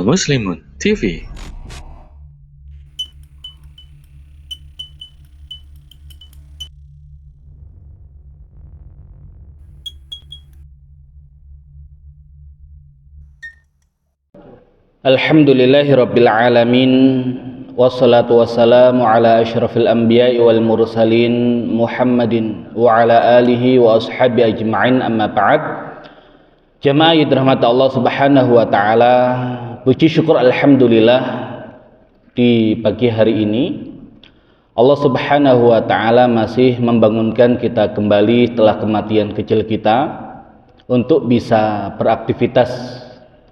channel Muslimun TV. Alhamdulillahi Rabbil Alamin. Wassalatu wassalamu ala ashrafil anbiya'i wal mursalin Muhammadin wa ala alihi wa ashabi ajma'in, amma ba'd. Jamaah yang dirahmati Allah subhanahu wa ta'ala, puji syukur alhamdulillah di pagi hari ini Allah subhanahu wa ta'ala masih membangunkan kita kembali setelah kematian kecil kita untuk bisa beraktivitas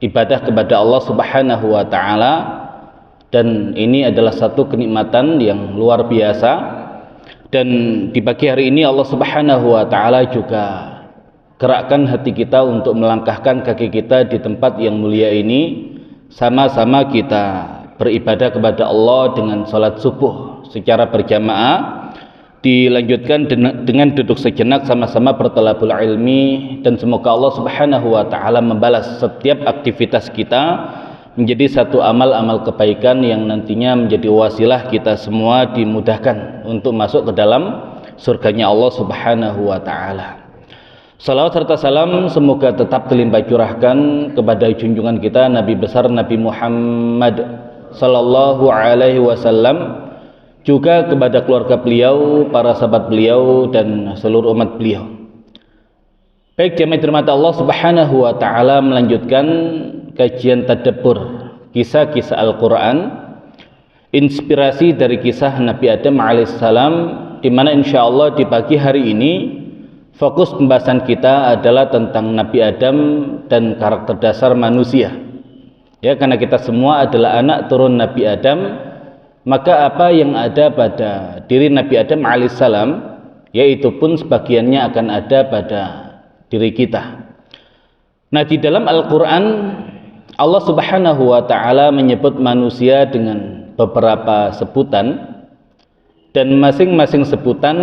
ibadah kepada Allah subhanahu wa ta'ala, dan ini adalah satu kenikmatan yang luar biasa. Dan di pagi hari ini Allah subhanahu wa ta'ala juga gerakkan hati kita untuk melangkahkan kaki kita di tempat yang mulia ini, sama-sama kita beribadah kepada Allah dengan salat subuh secara berjamaah, dilanjutkan dengan duduk sejenak sama-sama berthalabul ilmi, dan semoga Allah subhanahu wa ta'ala membalas setiap aktivitas kita menjadi satu amal-amal kebaikan yang nantinya menjadi wasilah kita semua dimudahkan untuk masuk ke dalam surganya Allah subhanahu wa ta'ala. Salawat serta salam semoga tetap terlimpah curahkan kepada junjungan kita Nabi besar Nabi Muhammad sallallahu alaihi wasallam, juga kepada keluarga beliau, para sahabat beliau, dan seluruh umat beliau. Baik, jemaah dirahmati Allah subhanahu wa ta'ala, melanjutkan kajian tadabbur kisah-kisah Al-Quran, inspirasi dari kisah Nabi Adam alaihissalam, di mana insyaallah di pagi hari ini fokus pembahasan kita adalah tentang Nabi Adam dan karakter dasar manusia. Ya, karena kita semua adalah anak turun Nabi Adam, maka apa yang ada pada diri Nabi Adam alaihissalam, yaitu pun sebagiannya akan ada pada diri kita. Nah, di dalam Al-Quran Allah subhanahu wa ta'ala menyebut manusia dengan beberapa sebutan, dan masing-masing sebutan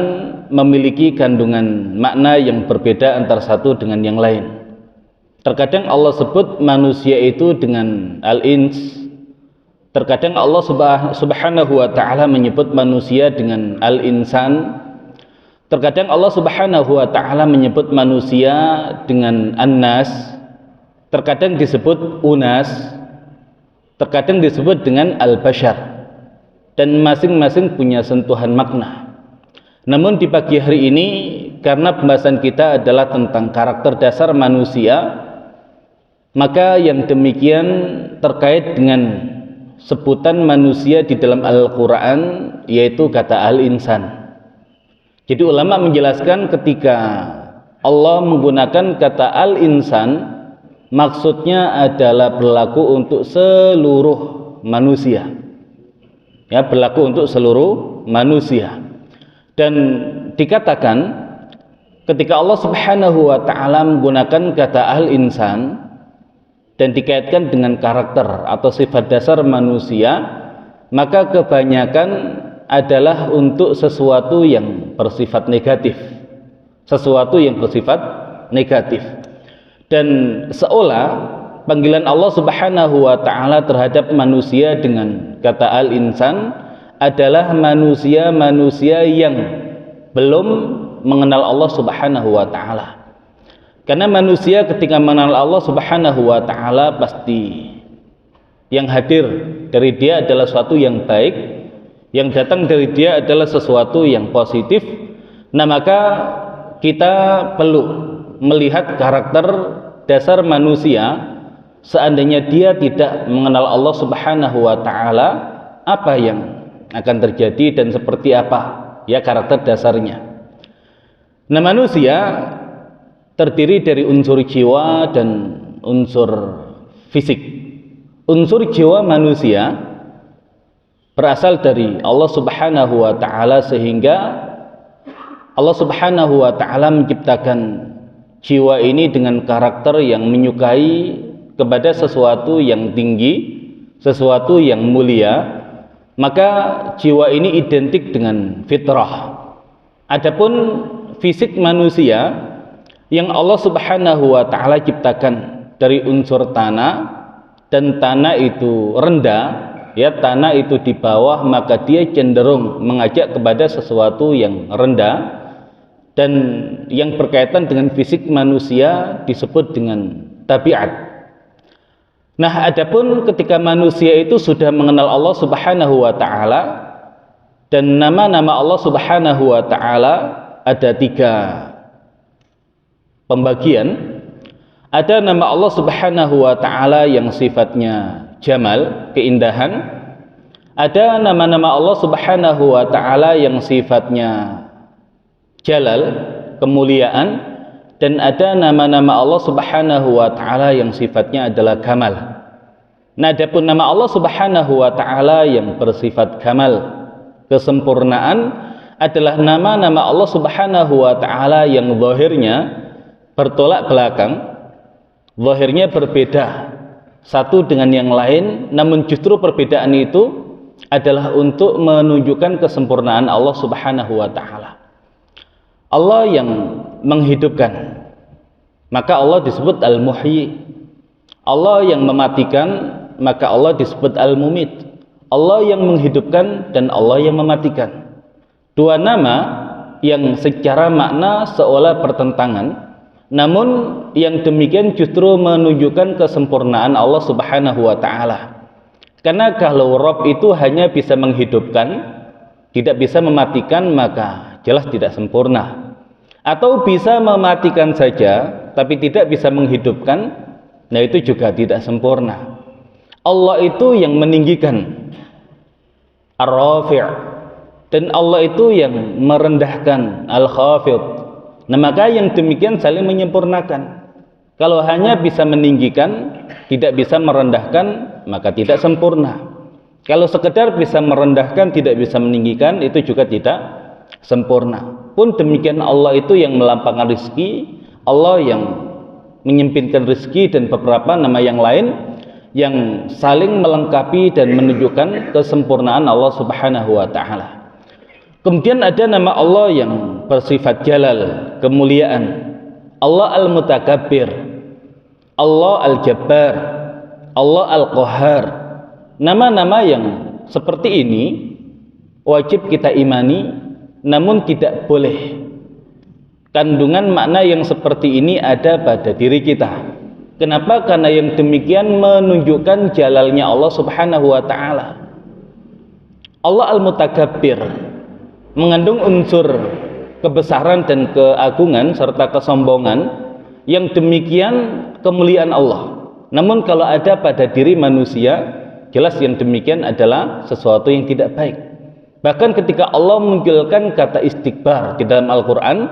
memiliki kandungan makna yang berbeda antara satu dengan yang lain. Terkadang Allah sebut manusia itu dengan al-ins, terkadang Allah subhanahu wa ta'ala menyebut manusia dengan al-insan, terkadang Allah subhanahu wa ta'ala menyebut manusia dengan an-nas, terkadang disebut unas, terkadang disebut dengan al-bashar, dan masing-masing punya sentuhan makna. Namun di pagi hari ini, karena pembahasan kita adalah tentang karakter dasar manusia, maka yang demikian terkait dengan sebutan manusia di dalam Al-Quran, yaitu kata al-insan. Jadi ulama menjelaskan ketika Allah menggunakan kata al-insan, maksudnya adalah berlaku untuk seluruh manusia. Ya, berlaku untuk seluruh manusia. Dan dikatakan ketika Allah subhanahu wa ta'ala menggunakan kata al-insan dan dikaitkan dengan karakter atau sifat dasar manusia, maka kebanyakan adalah untuk sesuatu yang bersifat negatif, sesuatu yang bersifat negatif. Dan seolah panggilan Allah subhanahu wa ta'ala terhadap manusia dengan kata al-insan adalah manusia-manusia yang belum mengenal Allah subhanahu wa ta'ala. Karena manusia ketika mengenal Allah subhanahu wa ta'ala, pasti yang hadir dari dia adalah sesuatu yang baik, yang datang dari dia adalah sesuatu yang positif. Nah, maka kita perlu melihat karakter dasar manusia. Seandainya dia tidak mengenal Allah subhanahu wa ta'ala, apa yang akan terjadi dan seperti apa ya karakter dasarnya. Nah, manusia terdiri dari unsur jiwa dan unsur fisik. Unsur jiwa manusia berasal dari Allah subhanahu wa ta'ala, sehingga Allah subhanahu wa ta'ala menciptakan jiwa ini dengan karakter yang menyukai kepada sesuatu yang tinggi, sesuatu yang mulia. Maka jiwa ini identik dengan fitrah. Adapun fisik manusia yang Allah subhanahu wa ta'ala ciptakan dari unsur tanah, dan tanah itu rendah, ya tanah itu di bawah, maka dia cenderung mengajak kepada sesuatu yang rendah, dan yang berkaitan dengan fisik manusia disebut dengan tabiat. Nah, adapun ketika manusia itu sudah mengenal Allah Subhanahu wa taala, dan nama-nama Allah Subhanahu wa taala ada 3 pembagian. Ada nama Allah Subhanahu wa taala yang sifatnya jamal, keindahan. Ada nama-nama Allah Subhanahu wa taala yang sifatnya jalal, kemuliaan, dan ada nama-nama Allah Subhanahu wa taala yang sifatnya adalah kamal. Nah, adapun nama Allah Subhanahu wa taala yang bersifat kamal, kesempurnaan, adalah nama-nama Allah Subhanahu wa taala yang zahirnya bertolak belakang, zahirnya berbeda satu dengan yang lain, namun justru perbedaan itu adalah untuk menunjukkan kesempurnaan Allah Subhanahu wa taala. Allah yang menghidupkan, maka Allah disebut Al-Muhyi. Allah yang mematikan, maka Allah disebut Al-Mumit. Allah yang menghidupkan dan Allah yang mematikan. 2 nama yang secara makna seolah bertentangan, namun yang demikian justru menunjukkan kesempurnaan Allah Subhanahu wa taala. Karena kalau Rabb itu hanya bisa menghidupkan, tidak bisa mematikan, maka jelas tidak sempurna. Atau bisa mematikan saja tapi tidak bisa menghidupkan, nah itu juga tidak sempurna. Allah itu yang meninggikan, Ar-Rafi', dan Allah itu yang merendahkan, Al-Khafid. Nah, maka yang demikian saling menyempurnakan. Kalau hanya bisa meninggikan, tidak bisa merendahkan, maka tidak sempurna. Kalau sekedar bisa merendahkan, tidak bisa meninggikan, itu juga tidak sempurna. Pun demikian Allah itu yang melampangkan rezeki, Allah yang menyempitkan rezeki, dan beberapa nama yang lain yang saling melengkapi dan menunjukkan kesempurnaan Allah Subhanahu wa taala. Kemudian ada nama Allah yang bersifat jalal, kemuliaan. Allah Al-Mutakabbir, Allah Al-Jabbar, Allah Al-Qahhar. Nama-nama yang seperti ini wajib kita imani, namun tidak boleh kandungan makna yang seperti ini ada pada diri kita. Kenapa? Karena yang demikian menunjukkan jalalnya Allah Subhanahu wa taala. Allah Al-Mutakabbir mengandung unsur kebesaran dan keagungan serta kesombongan, yang demikian kemuliaan Allah. Namun kalau ada pada diri manusia, jelas yang demikian adalah sesuatu yang tidak baik. Bahkan ketika Allah memunculkan kata istikbar di dalam Al-Quran,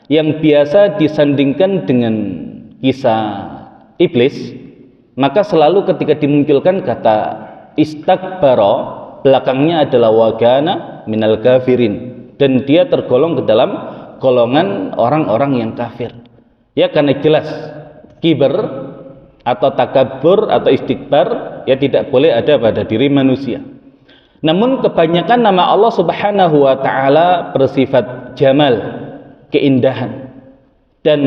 yang biasa disandingkan dengan kisah iblis, maka selalu ketika dimunculkan kata istakbara, belakangnya adalah wagana minal kafirin, dan dia tergolong ke dalam golongan orang-orang yang kafir. Ya, karena jelas kibar atau takabur atau istikbar ya tidak boleh ada pada diri manusia. Namun kebanyakan nama Allah Subhanahu wa taala bersifat jamal, keindahan. Dan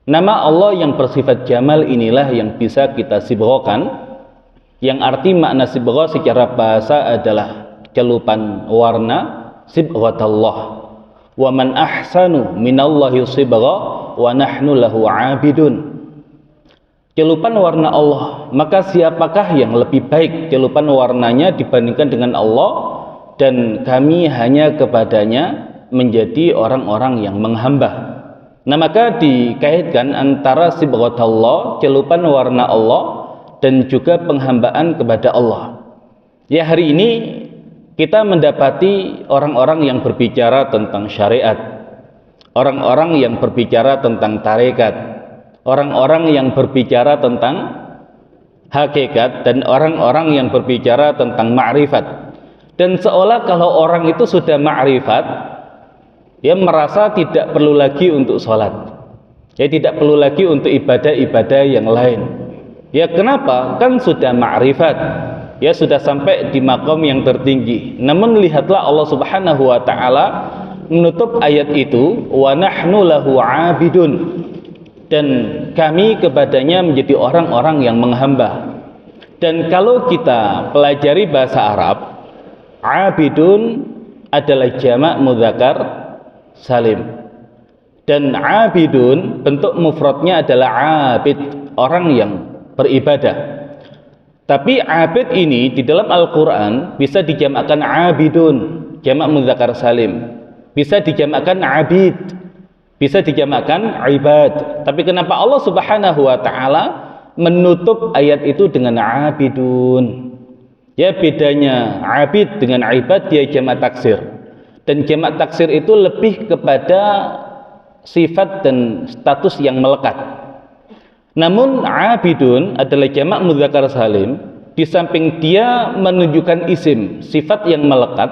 nama Allah yang bersifat jamal inilah yang bisa kita sibghakan, yang arti makna sibghah secara bahasa adalah celupan warna, sibghatallah. Wa man ahsanu minallahi sibgha wa nahnu lahu 'abidun. Celupan warna Allah, maka siapakah yang lebih baik celupan warnanya dibandingkan dengan Allah, dan kami hanya kepadanya menjadi orang-orang yang menghamba. Nah, maka dikaitkan antara sibghatallah, celupan warna Allah, dan juga penghambaan kepada Allah. Ya, hari ini kita mendapati orang-orang yang berbicara tentang syariat, orang-orang yang berbicara tentang tarekat, orang-orang yang berbicara tentang hakikat, dan orang-orang yang berbicara tentang ma'rifat. Dan seolah kalau orang itu sudah ma'rifat, dia merasa tidak perlu lagi untuk sholat, ya tidak perlu lagi untuk ibadah-ibadah yang lain. Ya, kenapa? Kan sudah ma'rifat, ya sudah sampai di maqam yang tertinggi. Namun lihatlah Allah Subhanahu wa taala menutup ayat itu, wa nahnu lahu 'abidun. dan kami kepadanya menjadi orang-orang yang menghamba. Dan kalau kita pelajari bahasa Arab, abidun adalah jamak mudzakkar salim. Dan abidun bentuk mufradnya adalah abid, orang yang beribadah. Tapi abid ini di dalam Al-Quran bisa dijamakkan abidun, jamak mudzakkar salim. Bisa dijamakkan abid, bisa dijamakkan ibad. Tapi kenapa Allah Subhanahu wa taala menutup ayat itu dengan abidun? Ya, bedanya abid dengan ibad, dia jamak taksir. Dan jamak taksir itu lebih kepada sifat dan status yang melekat. Namun abidun adalah jamak mudzakkar salim, di samping dia menunjukkan isim, sifat yang melekat,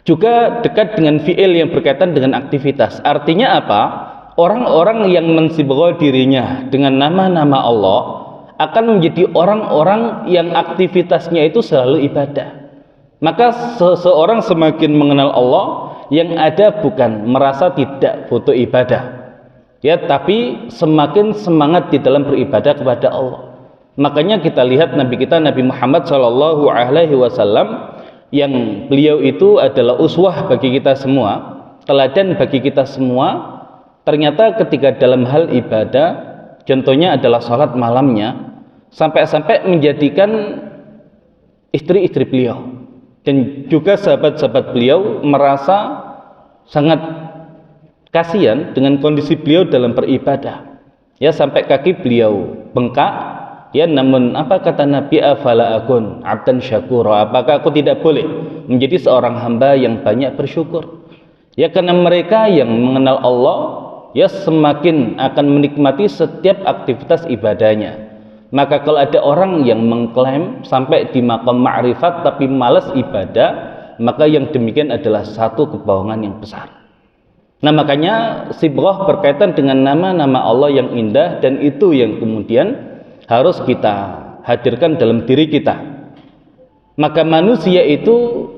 juga dekat dengan fi'il yang berkaitan dengan aktivitas. Artinya apa? Orang-orang yang mensibghah dirinya dengan nama-nama Allah akan menjadi orang-orang yang aktivitasnya itu selalu ibadah. Maka seseorang semakin mengenal Allah, yang ada bukan merasa tidak butuh ibadah, ya, tapi semakin semangat di dalam beribadah kepada Allah. Makanya kita lihat Nabi kita, Nabi Muhammad SAW, yang beliau itu adalah uswah bagi kita semua, teladan bagi kita semua. Ternyata ketika dalam hal ibadah, contohnya adalah sholat malamnya, sampai-sampai menjadikan istri-istri beliau dan juga sahabat-sahabat beliau merasa sangat kasihan dengan kondisi beliau dalam beribadah, ya, sampai kaki beliau bengkak, ya. Namun apa kata Nabi, afala akun abdan syakura, apakah aku tidak boleh menjadi seorang hamba yang banyak bersyukur? Ya, karena mereka yang mengenal Allah, ya, semakin akan menikmati setiap aktivitas ibadahnya. Maka kalau ada orang yang mengklaim sampai di maqam ma'rifat tapi malas ibadah, maka yang demikian adalah satu kebohongan yang besar. Nah, makanya sibghah berkaitan dengan nama-nama Allah yang indah, dan itu yang kemudian harus kita hadirkan dalam diri kita. Maka manusia itu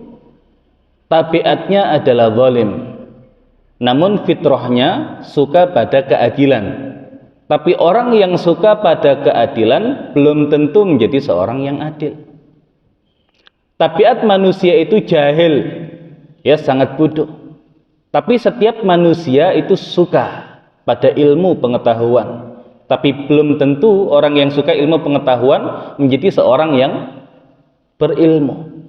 tabiatnya adalah zalim, namun fitrahnya suka pada keadilan. Tapi orang yang suka pada keadilan belum tentu menjadi seorang yang adil. Tabiat manusia itu jahil, ya, sangat bodoh. Tapi setiap manusia itu suka pada ilmu pengetahuan. Tapi belum tentu orang yang suka ilmu pengetahuan menjadi seorang yang berilmu.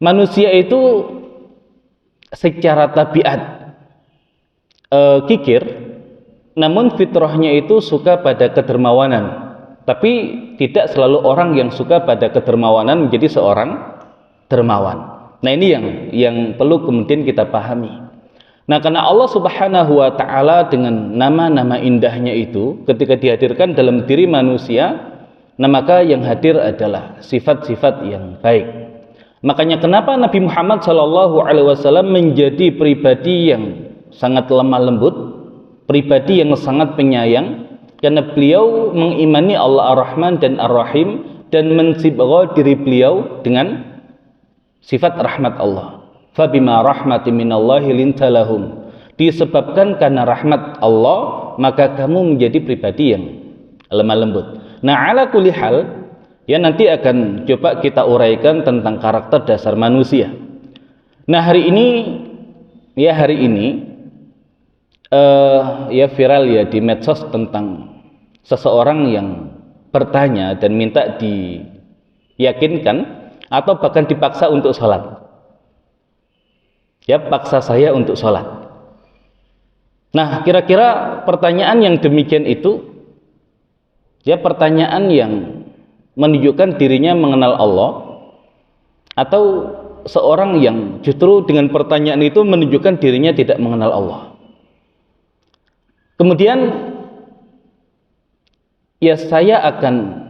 Manusia itu secara tabiat kikir, namun fitrahnya itu suka pada kedermawanan. Tapi tidak selalu orang yang suka pada kedermawanan menjadi seorang dermawan. Nah, ini yang perlu kemudian kita pahami. Nah, karena Allah Subhanahu wa taala dengan nama-nama indahnya itu ketika dihadirkan dalam diri manusia, nah maka yang hadir adalah sifat-sifat yang baik. Makanya kenapa Nabi Muhammad SAW menjadi pribadi yang sangat lemah lembut, pribadi yang sangat penyayang, karena beliau mengimani Allah Ar-Rahman dan Ar-Rahim dan mensibghah diri beliau dengan sifat rahmat Allah. Fabima rahmatin minallahi linta lahum, disebabkan karena rahmat Allah maka kamu menjadi pribadi yang lemah lembut. Nah, ala kulli hal, ya, nanti akan coba kita uraikan tentang karakter dasar manusia. Nah, hari ini ya viral ya di medsos tentang seseorang yang bertanya dan minta diyakinkan atau bahkan dipaksa untuk sholat. Ya, paksa saya untuk sholat. Nah, kira-kira pertanyaan yang demikian itu, ya, pertanyaan yang menunjukkan dirinya mengenal Allah, atau seorang yang justru dengan pertanyaan itu menunjukkan dirinya tidak mengenal Allah. Kemudian, ya, saya akan,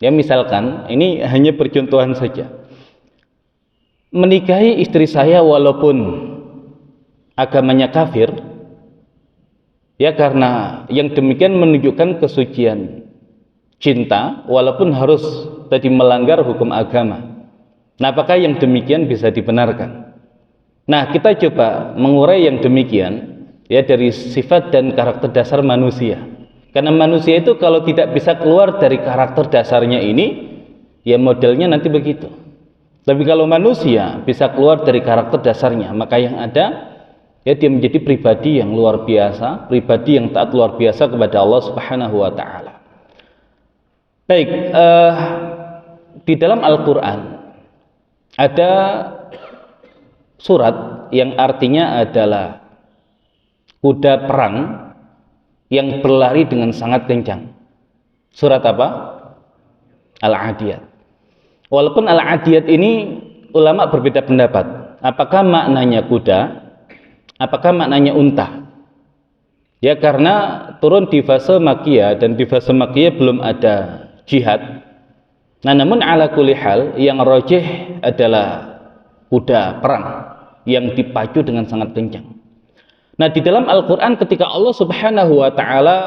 ya, misalkan ini hanya percontohan saja, menikahi istri saya walaupun agamanya kafir, ya, karena yang demikian menunjukkan kesucian cinta walaupun harus tadi melanggar hukum agama. Nah, apakah yang demikian bisa dibenarkan? Nah, kita coba mengurai yang demikian, ya dari sifat dan karakter dasar manusia. Karena manusia itu kalau tidak bisa keluar dari karakter dasarnya ini, ya modelnya nanti begitu. Tapi kalau manusia bisa keluar dari karakter dasarnya, maka yang ada ya dia menjadi pribadi yang luar biasa, pribadi yang taat luar biasa kepada Allah Subhanahu wa taala. Baik, di dalam Al-Qur'an ada surat yang artinya adalah kuda perang yang berlari dengan sangat kencang. Surat apa? Al-Adiyat. Walaupun Al-Adiyat ini ulama berbeda pendapat. Apakah maknanya kuda? Apakah maknanya unta? Ya, karena turun di fase Makkiyah, dan di fase Makkiyah belum ada jihad. Nah, namun ala kulli hal yang rajih adalah kuda perang yang dipacu dengan sangat kencang. Nah, di dalam Al-Qur'an ketika Allah Subhanahu wa taala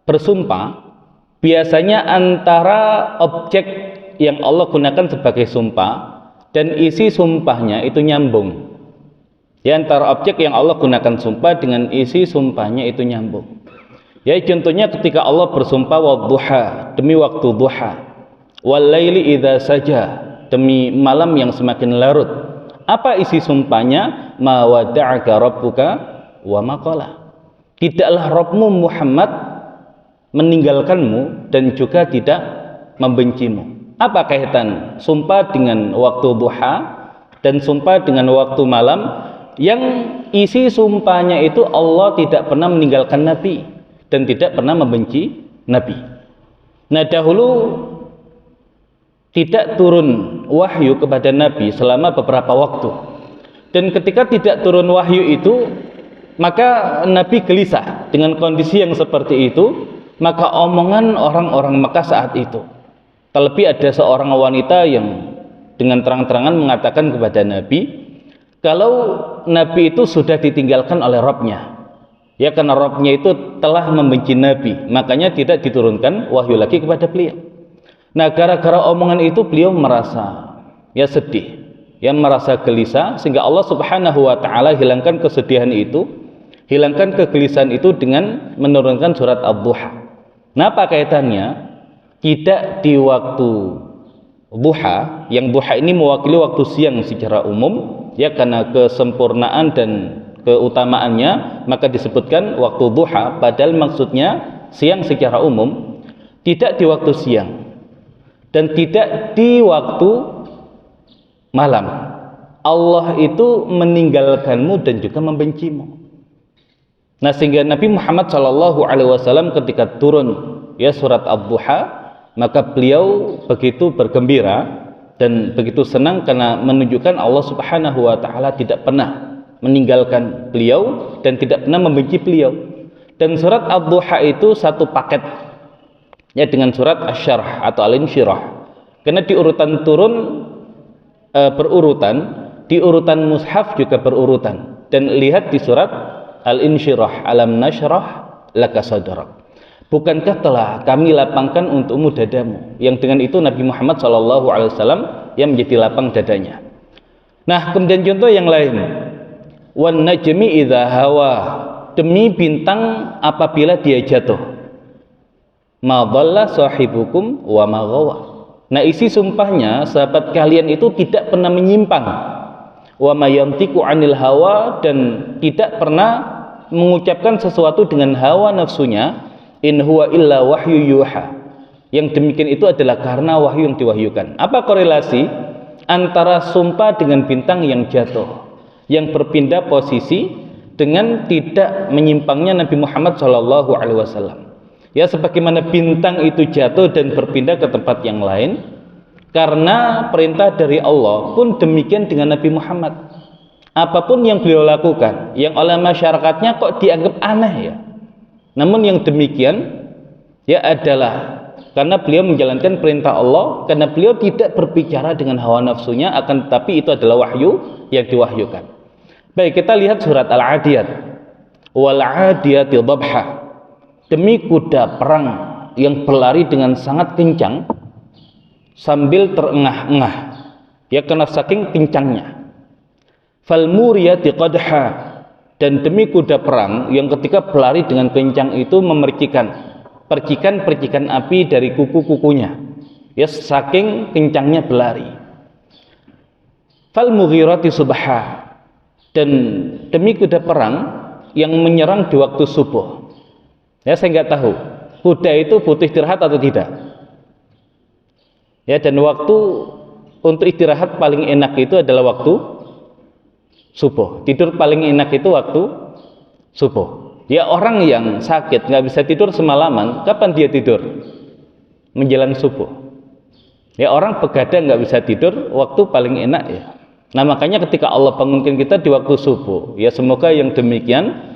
bersumpah, biasanya antara objek yang Allah gunakan sebagai sumpah dan isi sumpahnya itu nyambung. Ya, antara objek yang Allah gunakan sumpah dengan isi sumpahnya itu nyambung. Ya, contohnya ketika Allah bersumpah wadduha, demi waktu duha, wal laili idza saja, demi malam yang semakin larut. Apa isi sumpahnya? Ma wadda'aka rabbuka wa ma qala. Tidaklah Rabbmu Muhammad meninggalkanmu dan juga tidak membencimu. Apa kaitan sumpah dengan waktu duha dan sumpah dengan waktu malam yang isi sumpahnya itu Allah tidak pernah meninggalkan Nabi dan tidak pernah membenci Nabi. Nah, dahulu tidak turun wahyu kepada Nabi selama beberapa waktu, dan ketika tidak turun wahyu itu maka Nabi gelisah dengan kondisi yang seperti itu. Maka omongan orang-orang Mekah saat itu, terlebih ada seorang wanita yang dengan terang-terangan mengatakan kepada Nabi kalau Nabi itu sudah ditinggalkan oleh Rabbnya, ya, karena Rabbnya itu telah membenci Nabi, makanya tidak diturunkan wahyu lagi kepada beliau. Nah, gara-gara omongan itu beliau merasa ya sedih, ya merasa gelisah, sehingga Allah Subhanahu wa taala hilangkan kesedihan itu, hilangkan kegelisahan itu dengan menurunkan surat Ad-Duha. Nah, apa kaitannya? Tidak di waktu duha, yang duha ini mewakili waktu siang secara umum, ya, karena kesempurnaan dan keutamaannya maka disebutkan waktu duha, padahal maksudnya siang secara umum. Tidak di waktu siang dan tidak di waktu malam. Allah itu meninggalkanmu dan juga membencimu. Nah, sehingga Nabi Muhammad SAW ketika turun ya surat Ad-Duha, maka beliau begitu bergembira dan begitu senang karena menunjukkan Allah Subhanahu wa taala tidak pernah meninggalkan beliau dan tidak pernah membenci beliau. Dan surat Ad-Duha itu satu paket ya dengan surat Asy-Syarh atau Al-Insyirah. Karena di urutan turun berurutan, di urutan mushaf juga berurutan. Dan lihat di surat Al-Insyirah, alam nashrah laka sadrak. Bukankah telah kami lapangkan untukmu dadamu? Yang dengan itu Nabi Muhammad SAW yang menjadi lapang dadanya. Nah, kemudian contoh yang lain, wan najmi idza hawa, demi bintang apabila dia jatuh, ma dhalla sahibukum wa ma ghawa. Nah, isi sumpahnya sahabat kalian itu tidak pernah menyimpang, wa ma yantiqu 'anil hawa, dan tidak pernah mengucapkan sesuatu dengan hawa nafsunya, in huwa illa wahyu yuha. Yang demikian itu adalah karena wahyu yang diwahyukan. Apa korelasi antara sumpah dengan bintang yang jatuh, yang berpindah posisi, dengan tidak menyimpangnya Nabi Muhammad SAW? Ya, sebagaimana bintang itu jatuh dan berpindah ke tempat yang lain karena perintah dari Allah, pun demikian dengan Nabi Muhammad. Apapun yang beliau lakukan yang oleh masyarakatnya kok dianggap aneh, ya, namun yang demikian ya adalah karena beliau menjalankan perintah Allah, karena beliau tidak berbicara dengan hawa nafsunya, akan tetapi itu adalah wahyu yang diwahyukan. Baik, kita lihat surat Al-Adiyat. Wal 'adiyati dhabha, demi kuda perang yang berlari dengan sangat kencang sambil terengah-engah, ya, karena saking kencangnya. Fal muriyati qadha, dan demi kuda perang yang ketika berlari dengan kencang itu memercikan percikan-percikan api dari kuku-kukunya, ya saking kencangnya berlari. Fal mughirati subha, dan demi kuda perang yang menyerang di waktu subuh. Ya, saya nggak tahu kuda itu butuh istirahat atau tidak. Ya, dan waktu untuk istirahat paling enak itu adalah waktu subuh. Tidur paling enak itu waktu subuh. Ya, orang yang sakit nggak bisa tidur semalaman, kapan dia tidur? Menjelang subuh. Ya, orang begadang nggak bisa tidur, waktu paling enak ya. Nah, makanya ketika Allah bangunkan kita di waktu subuh, ya semoga yang demikian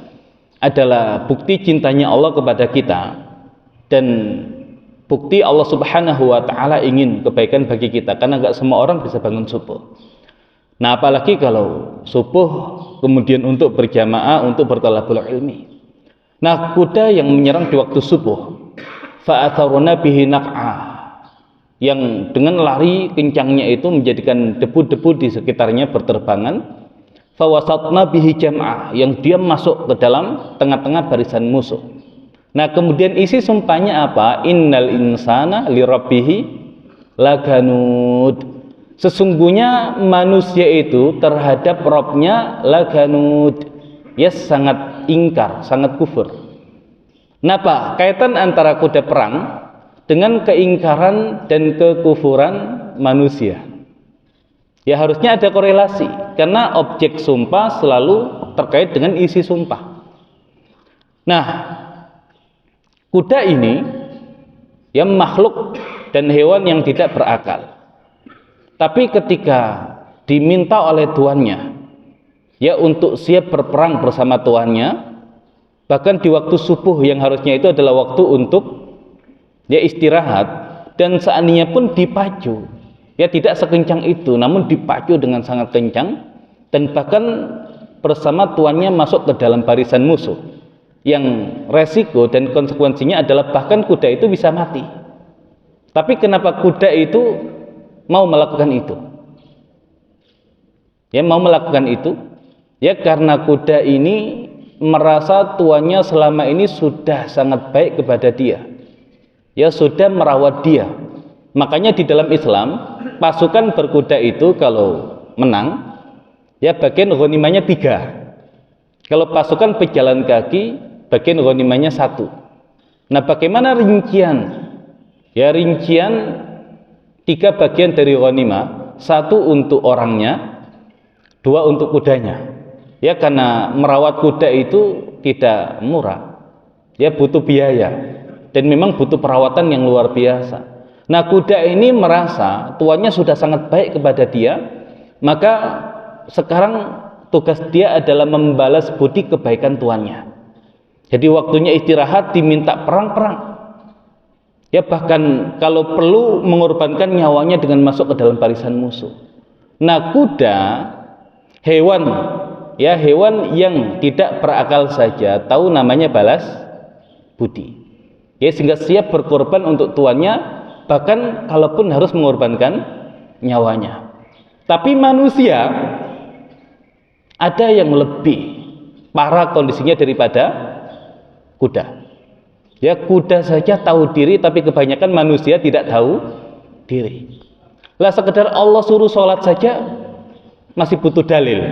adalah bukti cintanya Allah kepada kita, dan bukti Allah Subhanahu wa ta'ala ingin kebaikan bagi kita, karena nggak semua orang bisa bangun subuh. Nah, apalagi kalau subuh kemudian untuk berjamaah, untuk bertalabul ilmi. Nah, kuda yang menyerang di waktu subuh, fa'atharuna bihi naq'a, yang dengan lari kencangnya itu menjadikan debu-debu di sekitarnya berterbangan. Fawasatna bihi jam'a, yang dia masuk ke dalam tengah-tengah barisan musuh. Nah, kemudian isi sumpahnya apa? Innal insana lirabbihi laganud. Sesungguhnya manusia itu terhadap Rabbnya laganud, ya sangat ingkar, sangat kufur. Kenapa? Kaitan antara kuda perang dengan keingkaran dan kekufuran manusia. Ya, harusnya ada korelasi, karena objek sumpah selalu terkait dengan isi sumpah. Nah, kuda ini ya makhluk dan hewan yang tidak berakal. Tapi ketika diminta oleh tuannya ya untuk siap berperang bersama tuannya, bahkan di waktu subuh yang harusnya itu adalah waktu untuk ya istirahat, dan seandainya pun dipacu, ya tidak sekencang itu, namun dipacu dengan sangat kencang, dan bahkan bersama tuannya masuk ke dalam barisan musuh, yang resiko dan konsekuensinya adalah bahkan kuda itu bisa mati. Tapi kenapa kuda itu mau melakukan itu? Ya, mau melakukan itu ya karena kuda ini merasa tuannya selama ini sudah sangat baik kepada dia, ya sudah merawat dia. Makanya di dalam Islam pasukan berkuda itu kalau menang ya bagian ghanimahnya 3. Kalau pasukan pejalan kaki bagian ghanimahnya 1. Nah, bagaimana rincian? Ya, rincian 3 bagian dari ghanimah, 1 untuk orangnya, 2 untuk kudanya. Ya, karena merawat kuda itu tidak murah, ya butuh biaya, dan memang butuh perawatan yang luar biasa. Nah, kuda ini merasa tuannya sudah sangat baik kepada dia, maka sekarang tugas dia adalah membalas budi kebaikan tuannya. Jadi waktunya istirahat diminta perang-perang. Ya, bahkan kalau perlu mengorbankan nyawanya dengan masuk ke dalam barisan musuh. Nah, kuda hewan yang tidak berakal saja tahu namanya balas budi. Ya, sehingga siap berkorban untuk tuannya, bahkan kalaupun harus mengorbankan nyawanya. Tapi manusia ada yang lebih parah kondisinya daripada kuda. Ya, kuda saja tahu diri, tapi kebanyakan manusia tidak tahu diri. Lah, sekedar Allah suruh sholat saja masih butuh dalil.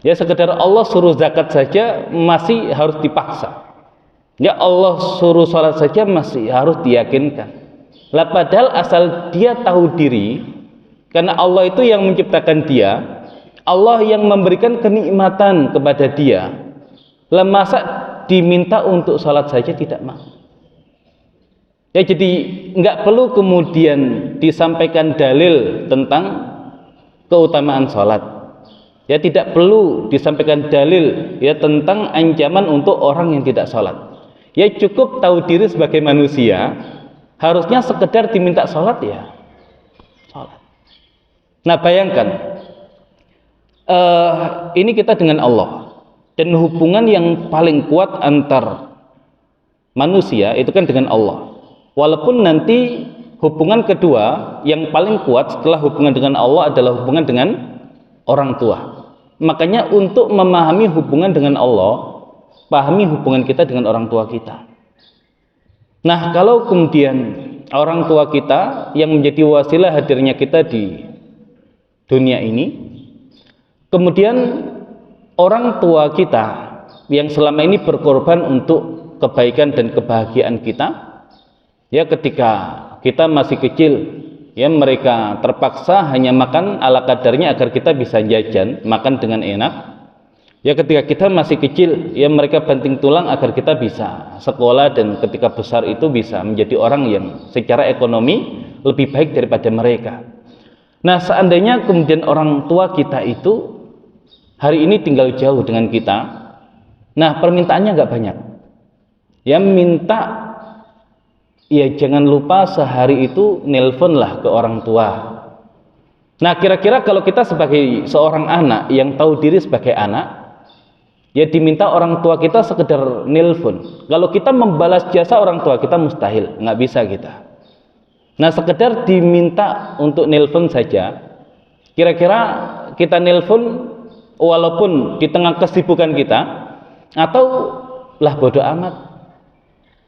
Ya, sekedar Allah suruh zakat saja masih harus dipaksa. Ya, Allah suruh sholat saja masih harus diyakinkan. Lah, padahal asal dia tahu diri, karena Allah itu yang menciptakan dia, Allah yang memberikan kenikmatan kepada dia. Lah, masa diminta untuk sholat saja tidak mau? Ya, jadi nggak perlu kemudian disampaikan dalil tentang keutamaan sholat. Ya, tidak perlu disampaikan dalil ya tentang ancaman untuk orang yang tidak sholat. Ya, cukup tahu diri sebagai manusia, harusnya sekedar diminta sholat ya sholat. Nah, bayangkan ini kita dengan Allah, dan hubungan yang paling kuat antar manusia itu kan dengan Allah. Walaupun nanti hubungan kedua yang paling kuat setelah hubungan dengan Allah adalah hubungan dengan orang tua. Makanya untuk memahami hubungan dengan Allah, pahami hubungan kita dengan orang tua kita. Nah, kalau kemudian orang tua kita yang menjadi wasilah hadirnya kita di dunia ini, kemudian orang tua kita yang selama ini berkorban untuk kebaikan dan kebahagiaan kita, ya ketika kita masih kecil, ya mereka terpaksa hanya makan ala kadarnya agar kita bisa jajan, makan dengan enak. Ya ketika kita masih kecil, ya mereka banting tulang agar kita bisa sekolah dan ketika besar itu bisa menjadi orang yang secara ekonomi lebih baik daripada mereka. Nah, seandainya kemudian orang tua kita itu hari ini tinggal jauh dengan kita, nah permintaannya nggak banyak. Ya minta, ya jangan lupa sehari itu nelponlah ke orang tua. Nah, kira-kira kalau kita sebagai seorang anak yang tahu diri sebagai anak, ya diminta orang tua kita sekedar nelpon. Kalau kita membalas jasa orang tua kita mustahil, nggak bisa kita. Nah, sekedar diminta untuk nelpon saja. Kira-kira kita nelpon walaupun di tengah kesibukan kita, atau lah bodoh amat,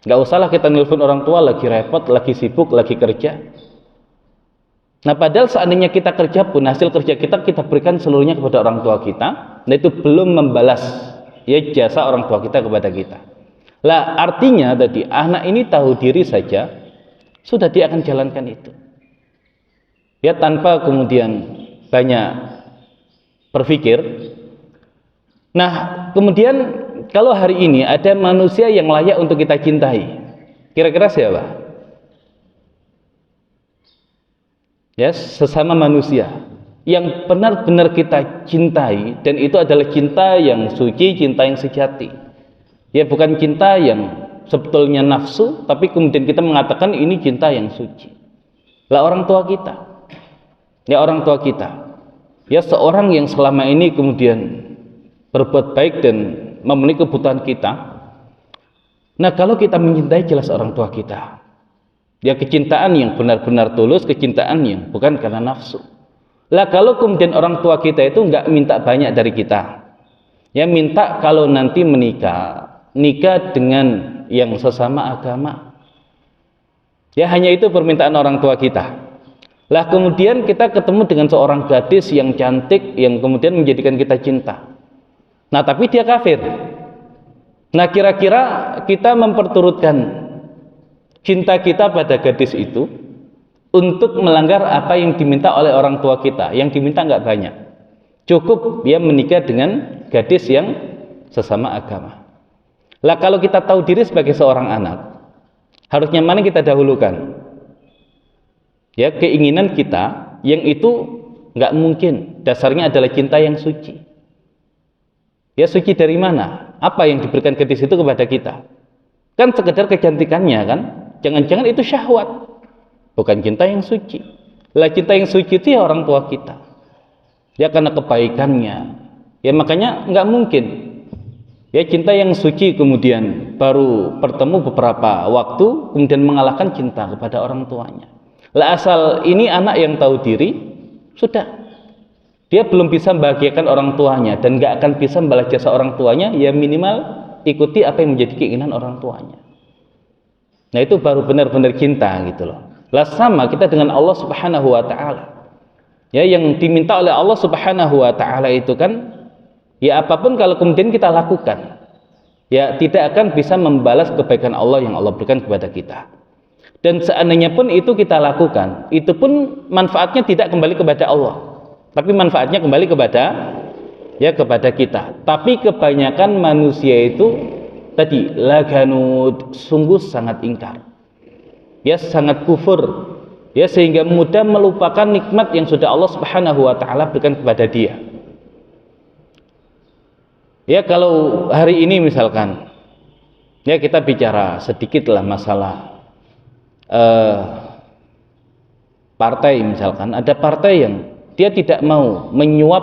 nggak usahlah kita nelpon orang tua, lagi repot, lagi sibuk, lagi kerja. Nah, padahal seandainya kita kerja pun, hasil kerja kita berikan seluruhnya kepada orang tua kita, nah itu belum membalas ya jasa orang tua kita kepada kita. Lah artinya tadi anak ini tahu diri saja, sudah dia akan jalankan itu. Ya tanpa kemudian banyak berpikir. Nah, kemudian kalau hari ini ada manusia yang layak untuk kita cintai, kira-kira siapa? Ya, sesama manusia yang benar-benar kita cintai, dan itu adalah cinta yang suci, cinta yang sejati. Ya, bukan cinta yang sebetulnya nafsu, tapi kemudian kita mengatakan ini cinta yang suci. Lah orang tua kita. Ya, orang tua kita. Ya, seorang yang selama ini kemudian berbuat baik dan memenuhi kebutuhan kita. Nah, kalau kita mencintai jelas orang tua kita. Ya, kecintaan yang benar-benar tulus, kecintaan yang bukan karena nafsu. Lah kalau kemudian orang tua kita itu nggak minta banyak dari kita, ya minta kalau nanti nikah dengan yang sesama agama. Ya hanya itu permintaan orang tua kita. Lah kemudian kita ketemu dengan seorang gadis yang cantik yang kemudian menjadikan kita cinta. Nah tapi dia kafir. Nah kira-kira kita memperturutkan cinta kita pada gadis itu untuk melanggar apa yang diminta oleh orang tua kita, yang diminta nggak banyak, cukup dia menikah dengan gadis yang sesama agama. Lah kalau kita tahu diri sebagai seorang anak, harusnya mana kita dahulukan? Ya keinginan kita yang itu nggak mungkin, dasarnya adalah cinta yang suci. Ya suci dari mana? Apa yang diberikan gadis itu kepada kita? Kan sekedar kecantikannya kan? Jangan-jangan itu syahwat, bukan cinta yang suci. Lah cinta yang suci itu ya orang tua kita. Ya karena kebaikannya. Ya makanya nggak mungkin. Ya cinta yang suci kemudian baru bertemu beberapa waktu kemudian mengalahkan cinta kepada orang tuanya. Lah asal ini anak yang tahu diri, sudah. Dia belum bisa membahagiakan orang tuanya dan nggak akan bisa membalas jasa orang tuanya. Ya minimal ikuti apa yang menjadi keinginan orang tuanya. Nah itu baru benar-benar cinta gitu loh. Lah sama kita dengan Allah Subhanahu wa taala. Ya yang diminta oleh Allah Subhanahu wa taala itu kan ya apapun kalau kemudian kita lakukan ya tidak akan bisa membalas kebaikan Allah yang Allah berikan kepada kita. Dan seandainya pun itu kita lakukan, itu pun manfaatnya tidak kembali kepada Allah. Tapi manfaatnya kembali kepada kita. Tapi kebanyakan manusia itu tadi laganud, sungguh sangat ingkar. Ya sangat kufur. Ya sehingga mudah melupakan nikmat yang sudah Allah Subhanahu wa taala berikan kepada dia. Ya kalau hari ini misalkan ya kita bicara sedikitlah masalah partai misalkan, ada partai yang dia tidak mau menyuap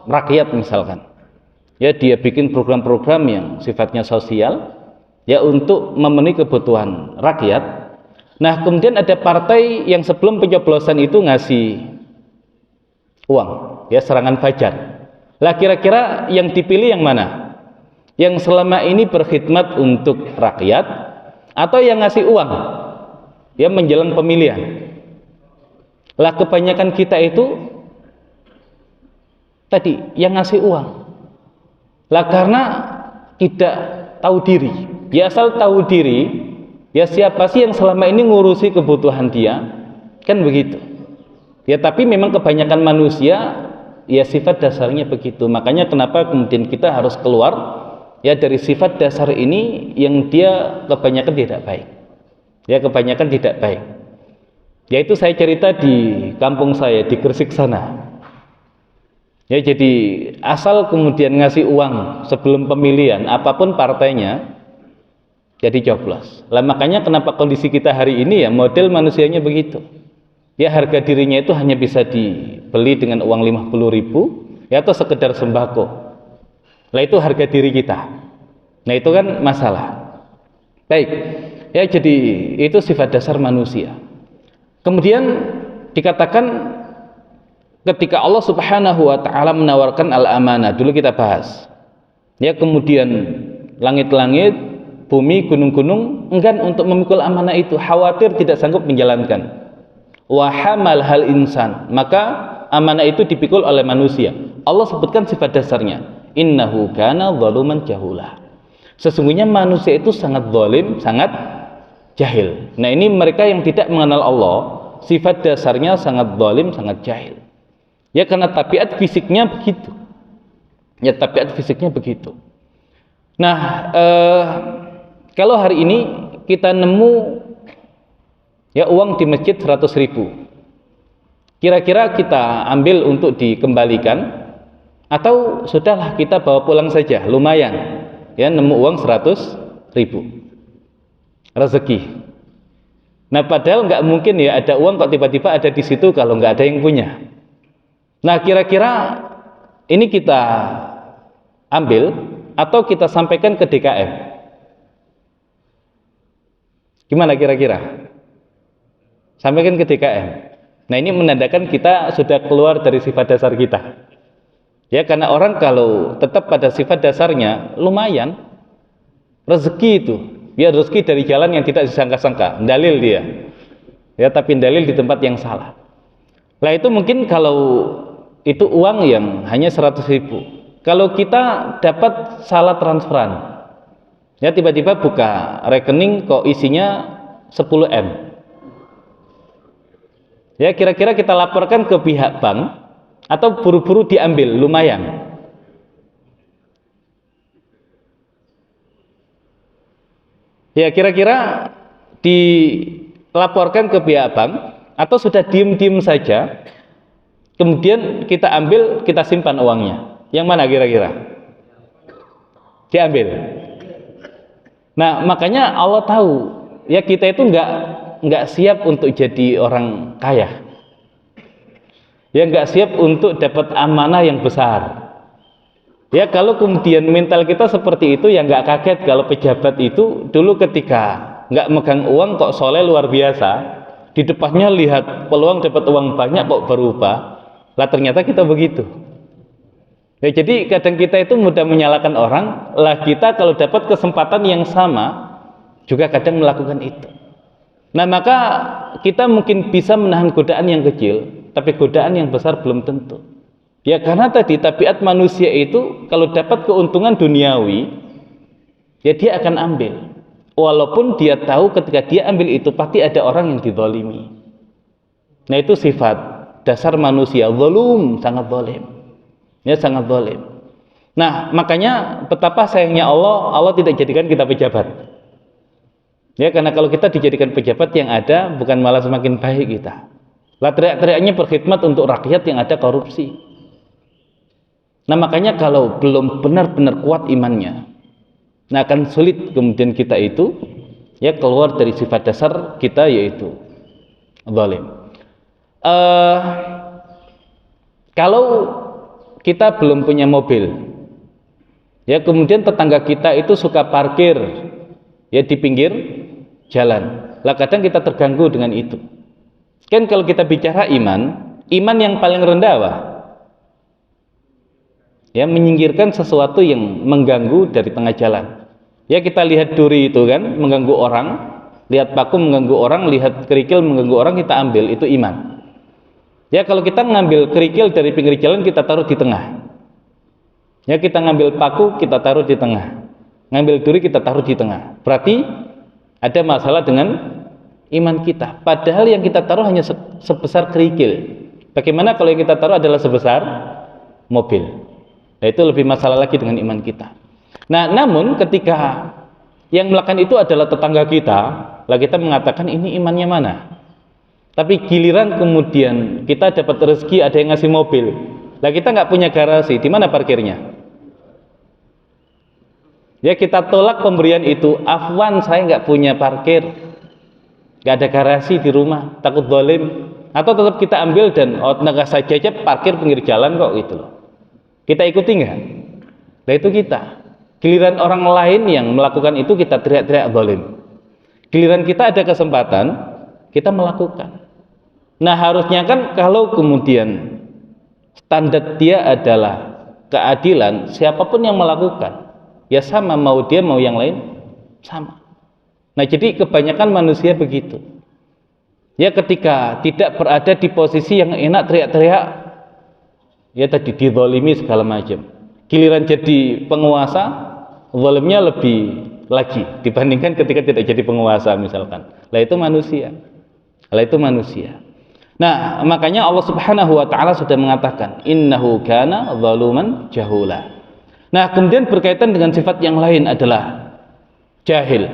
rakyat misalkan. Ya dia bikin program-program yang sifatnya sosial ya untuk memenuhi kebutuhan rakyat. Nah kemudian ada partai yang sebelum pencoblosan itu ngasih uang ya serangan fajar. Lah kira-kira yang dipilih yang mana? Yang selama ini berkhidmat untuk rakyat atau yang ngasih uang ya menjelang pemilihan? Lah kebanyakan kita itu tadi yang ngasih uang. Lah karena tidak tahu diri. Ya asal tahu diri, ya siapa sih yang selama ini ngurusi kebutuhan dia? Kan begitu. Ya tapi memang kebanyakan manusia ya sifat dasarnya begitu. Makanya kenapa kemudian kita harus keluar ya dari sifat dasar ini yang dia kebanyakan tidak baik. Ya kebanyakan tidak baik. Yaitu saya cerita di kampung saya di Gresik sana. Ya jadi asal kemudian ngasih uang sebelum pemilihan apapun partainya jadi coblos. Lah makanya kenapa kondisi kita hari ini ya model manusianya begitu. Ya harga dirinya itu hanya bisa dibeli dengan uang 50.000 ya atau sekedar sembako. Lah itu harga diri kita. Nah itu kan masalah. Baik. Ya jadi itu sifat dasar manusia. Kemudian dikatakan ketika Allah Subhanahu wa taala menawarkan al-amanah, dulu kita bahas. Ya kemudian langit-langit, bumi, gunung-gunung enggan untuk memikul amanah itu, khawatir tidak sanggup menjalankan. Wa hamal hal insan, maka amanah itu dipikul oleh manusia. Allah sebutkan sifat dasarnya, innahu kana zaluman jahula. Sesungguhnya manusia itu sangat zalim, sangat jahil. Nah ini mereka yang tidak mengenal Allah, sifat dasarnya sangat zalim, sangat jahil. Ya karena tabiat fisiknya begitu. Ya tabiat fisiknya begitu. Nah kalau hari ini kita nemu ya uang di masjid 100.000, kira-kira kita ambil untuk dikembalikan atau sudahlah kita bawa pulang saja, lumayan ya nemu uang 100.000 rezeki. Nah padahal nggak mungkin ya ada uang kok tiba-tiba ada di situ kalau nggak ada yang punya. Nah kira-kira ini kita ambil atau kita sampaikan ke DKM, gimana kira-kira? Sampaikan ke DKM. Nah ini menandakan kita sudah keluar dari sifat dasar kita. Ya karena orang kalau tetap pada sifat dasarnya lumayan rezeki itu, ya rezeki dari jalan yang tidak disangka-sangka, dalil dia. Ya tapi dalil di tempat yang salah. Lah itu mungkin kalau itu uang yang hanya 100.000. Kalau kita dapat salah transferan, ya tiba-tiba buka rekening kok isinya 10M. Ya kira-kira kita laporkan ke pihak bank atau buru-buru diambil, lumayan. Ya kira-kira dilaporkan ke pihak bank atau sudah diem-diem saja, kemudian kita ambil, kita simpan uangnya. Yang mana kira-kira? Diambil. Nah makanya Allah tahu ya kita itu nggak siap untuk jadi orang kaya, ya nggak siap untuk dapat amanah yang besar. Ya kalau kemudian mental kita seperti itu ya nggak kaget kalau pejabat itu dulu ketika nggak megang uang kok soleh luar biasa, di depannya lihat peluang dapat uang banyak kok berubah. Lah ternyata kita begitu. Ya jadi kadang kita itu mudah menyalahkan orang. Lah kita kalau dapat kesempatan yang sama juga kadang melakukan itu. Nah maka kita mungkin bisa menahan godaan yang kecil, tapi godaan yang besar belum tentu. Ya karena tadi tabiat manusia itu kalau dapat keuntungan duniawi, ya dia akan ambil. Walaupun dia tahu ketika dia ambil itu pasti ada orang yang dizalimi. Nah itu sifat dasar manusia, zalum, sangat zalim. Ya sangat zalim. Nah makanya betapa sayangnya Allah tidak jadikan kita pejabat. Ya karena kalau kita dijadikan pejabat yang ada bukan malah semakin baik kita. Lah teriak-teriaknya berkhidmat untuk rakyat yang ada korupsi. Nah makanya kalau belum benar-benar kuat imannya, nah akan sulit kemudian kita itu ya keluar dari sifat dasar kita yaitu zalim. Kalau kita belum punya mobil, ya kemudian tetangga kita itu suka parkir ya di pinggir jalan. Lah kadang kita terganggu dengan itu. Kan kalau kita bicara iman yang paling rendah apa? Ya, menyingkirkan sesuatu yang mengganggu dari tengah jalan. Ya, kita lihat duri itu kan mengganggu orang, lihat paku mengganggu orang, lihat kerikil mengganggu orang, kita ambil, itu iman. Ya, kalau kita ngambil kerikil dari pinggir jalan, kita taruh di tengah. Ya, kita ngambil paku, kita taruh di tengah. Ngambil duri, kita taruh di tengah. Berarti ada masalah dengan iman kita. Padahal yang kita taruh hanya sebesar kerikil. Bagaimana kalau yang kita taruh adalah sebesar mobil? Nah, itu lebih masalah lagi dengan iman kita. Nah, namun ketika yang melakukan itu adalah tetangga kita, lah kita mengatakan ini imannya mana? Tapi giliran kemudian kita dapat rezeki, ada yang ngasih mobil, lah kita nggak punya garasi, di mana parkirnya? Ya, kita tolak pemberian itu. Afwan, saya nggak punya parkir, nggak ada garasi di rumah, takut zalim. Atau tetap kita ambil dan tenaga saja parkir pinggir jalan kok gitu loh. Kita ikuti nggak? Nah, itu kita. Giliran orang lain yang melakukan itu kita teriak-teriak zalim. Giliran kita ada kesempatan, kita melakukan. Nah, harusnya kan kalau kemudian standar dia adalah keadilan, siapapun yang melakukan, ya sama, mau dia mau yang lain sama. Nah, jadi kebanyakan manusia begitu. Ya, ketika tidak berada di posisi yang enak teriak-teriak, ya tadi dizalimi segala macam. Giliran jadi penguasa, zalimnya lebih lagi dibandingkan ketika tidak jadi penguasa misalkan. Lah itu manusia. Lah itu manusia. Nah, makanya Allah Subhanahu wa taala sudah mengatakan, innahu kana zaluman jahula. Nah, kemudian berkaitan dengan sifat yang lain adalah jahil.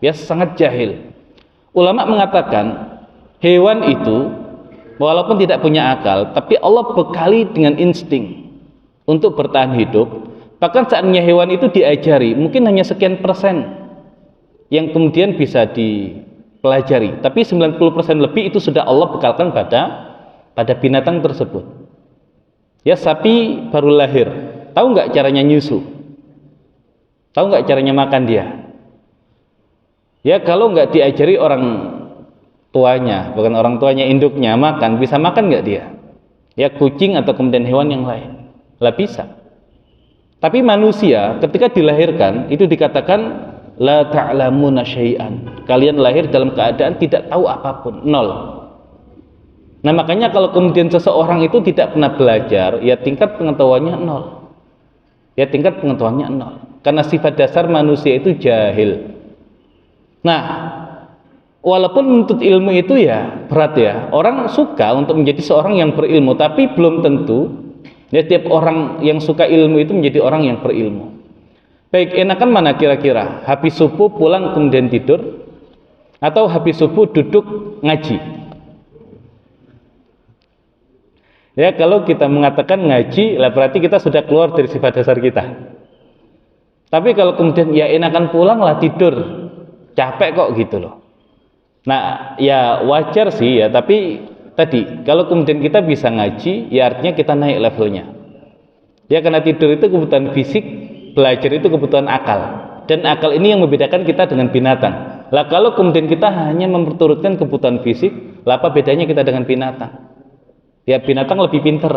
Ya, sangat jahil. Ulama mengatakan hewan itu walaupun tidak punya akal, tapi Allah bekali dengan insting untuk bertahan hidup. Bahkan saatnya hewan itu diajari, mungkin hanya sekian persen yang kemudian bisa dipelajari, tapi 90% lebih itu sudah Allah bekalkan pada binatang tersebut. Ya, sapi baru lahir, tahu nggak caranya nyusu? Tahu nggak caranya makan dia? Ya, kalau nggak diajari orang tuanya, bukan orang tuanya, induknya makan, bisa makan nggak dia? Ya, kucing atau kemudian hewan yang lain, lah bisa. Tapi manusia ketika dilahirkan itu dikatakan la ta'lamuna syai'an. Kalian lahir dalam keadaan tidak tahu apapun, nol. Nah, makanya kalau kemudian seseorang itu tidak pernah belajar, ya tingkat pengetahuannya nol. Ya, tingkat pengetahuannya nol. Karena sifat dasar manusia itu jahil. Nah, walaupun menuntut ilmu itu ya berat ya. Orang suka untuk menjadi seorang yang berilmu, tapi belum tentu ya tiap orang yang suka ilmu itu menjadi orang yang berilmu. Baik, enakan mana kira-kira? Habis subuh pulang kemudian tidur, atau habis subuh duduk ngaji? Ya, kalau kita mengatakan ngaji, lah berarti kita sudah keluar dari sifat dasar kita. Tapi kalau kemudian ya enakan pulang lah tidur, capek kok gitu loh. Nah, ya wajar sih ya, tapi tadi kalau kemudian kita bisa ngaji, ya artinya kita naik levelnya. Ya, karena tidur itu kebutuhan fisik, belajar itu kebutuhan akal. Dan akal ini yang membedakan kita dengan binatang. Lah kalau kemudian kita hanya memperturutkan kebutuhan fisik, lah apa bedanya kita dengan binatang? Ya, binatang lebih pintar.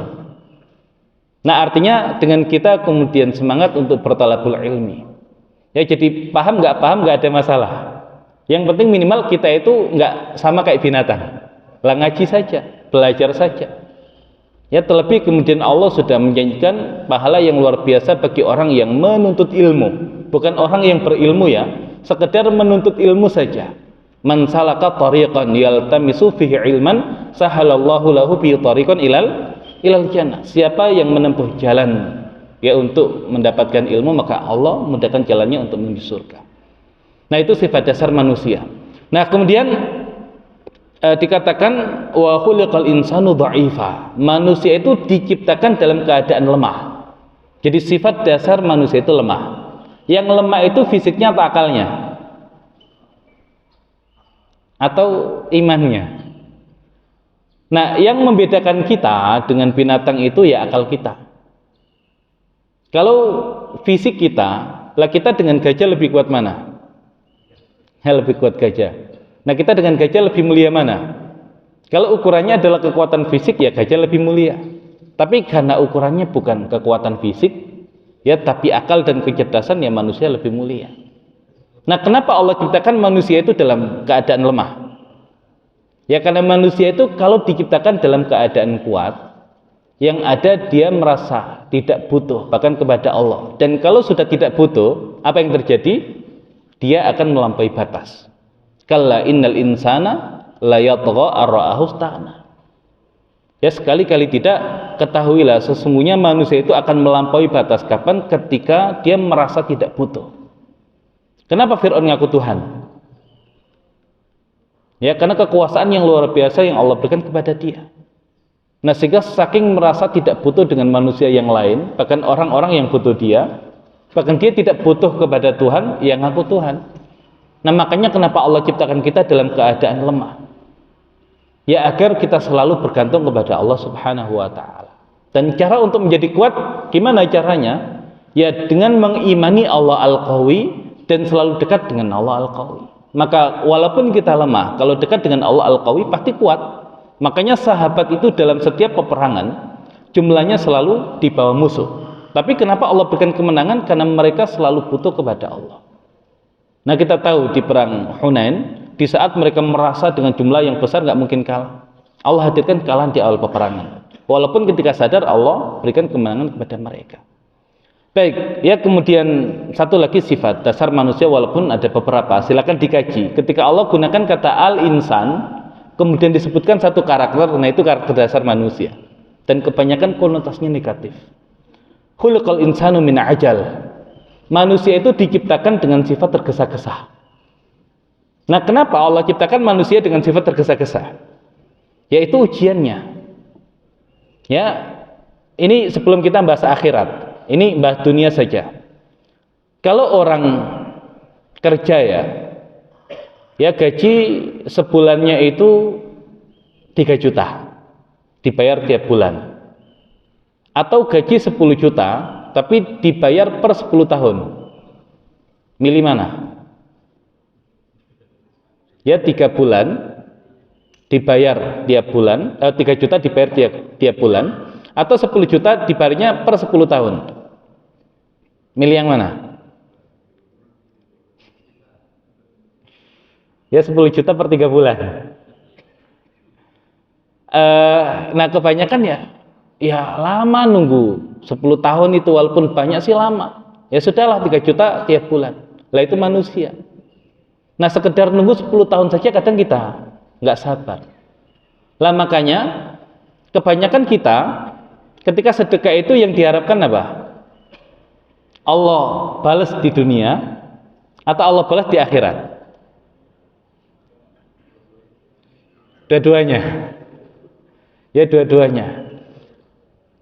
Nah, artinya dengan kita kemudian semangat untuk bertalabul ilmi. Ya, jadi paham nggak ada masalah. Yang penting minimal kita itu nggak sama kayak binatang. Lah ngaji saja, belajar saja. Ya, terlebih kemudian Allah sudah menjanjikan pahala yang luar biasa bagi orang yang menuntut ilmu, bukan orang yang berilmu ya, sekedar menuntut ilmu saja. Man salaka tariqan yaltamisu fihi ilman sahalallahu lahu bi tariqan ilal jannah. Siapa yang menempuh jalan ya untuk mendapatkan ilmu, maka Allah mudahkan jalannya untuk menuju surga. Nah, itu sifat dasar manusia. Nah, kemudian dikatakan wa khuliqal insanu dha'ifa. Manusia itu diciptakan dalam keadaan lemah. Jadi sifat dasar manusia itu lemah. Yang lemah itu fisiknya atau akalnya? Atau imannya? Nah, yang membedakan kita dengan binatang itu ya akal kita. Kalau fisik kita, lah kita dengan gajah lebih kuat mana? Lebih kuat gajah. Nah, kita dengan gajah lebih mulia mana? Kalau ukurannya adalah kekuatan fisik, ya gajah lebih mulia. Tapi karena ukurannya bukan kekuatan fisik, ya, tapi akal dan kecerdasan, ya manusia lebih mulia. Nah, kenapa Allah ciptakan manusia itu dalam keadaan lemah? Ya karena manusia itu kalau diciptakan dalam keadaan kuat, yang ada dia merasa tidak butuh bahkan kepada Allah. Dan kalau sudah tidak butuh, apa yang terjadi? Dia akan melampaui batas. Kalla innal insana la yatgha ar-ra'ahu istaghna. Ya, sekali-kali tidak, ketahuilah sesungguhnya manusia itu akan melampaui batas. Kapan? Ketika dia merasa tidak butuh. Kenapa Fir'aun ngaku Tuhan? Ya, karena kekuasaan yang luar biasa yang Allah berikan kepada dia. Nah, sehingga saking merasa tidak butuh dengan manusia yang lain, bahkan orang-orang yang butuh dia, bahkan dia tidak butuh kepada Tuhan, yang ngaku Tuhan. Nah, makanya kenapa Allah ciptakan kita dalam keadaan lemah? Ya, agar kita selalu bergantung kepada Allah Subhanahu wa ta'ala. Dan cara untuk menjadi kuat, gimana caranya? Ya, dengan mengimani Allah Al-Qawi dan selalu dekat dengan Allah Al-Qawi. Maka walaupun kita lemah, kalau dekat dengan Allah Al-Qawi pasti kuat. Makanya sahabat itu dalam setiap peperangan jumlahnya selalu di bawah musuh. Tapi kenapa Allah berikan kemenangan? Karena mereka selalu butuh kepada Allah. Nah, kita tahu di perang Hunain, di saat mereka merasa dengan jumlah yang besar nggak mungkin kalah, Allah hadirkan kekalahan di awal peperangan. Walaupun ketika sadar Allah berikan kemenangan kepada mereka. Baik, ya, kemudian satu lagi sifat dasar manusia walaupun ada beberapa, silakan dikaji. Ketika Allah gunakan kata al-insan, kemudian disebutkan satu karakter, nah itu karakter dasar manusia. Dan kebanyakan konotasinya negatif. Khuliqal insanu min ajal. Manusia itu diciptakan dengan sifat tergesa-gesa. Nah, kenapa Allah ciptakan manusia dengan sifat tergesa-gesa? Yaitu ujiannya. Ya, ini sebelum kita bahas akhirat. Ini bahas dunia saja. Kalau orang kerja ya gaji sebulannya itu 3 juta, dibayar tiap bulan. Atau gaji 10 juta, tapi dibayar per 10 tahun. Milih mana? Ya, 3 bulan dibayar tiap bulan, 3 juta dibayar tiap bulan, atau 10 juta dibayarnya per 10 tahun. Milih yang mana? Ya, 10 juta per 3 bulan. Nah, kebanyakan ya lama nunggu 10 tahun itu, walaupun banyak sih lama. Ya sudahlah, 3 juta tiap bulan. Lah itu manusia. Nah, sekedar nunggu 10 tahun saja kadang kita nggak sabar. Lah makanya kebanyakan kita ketika sedekah itu yang diharapkan apa? Allah balas di dunia atau Allah balas di akhirat? Dua-duanya. Ya, dua-duanya.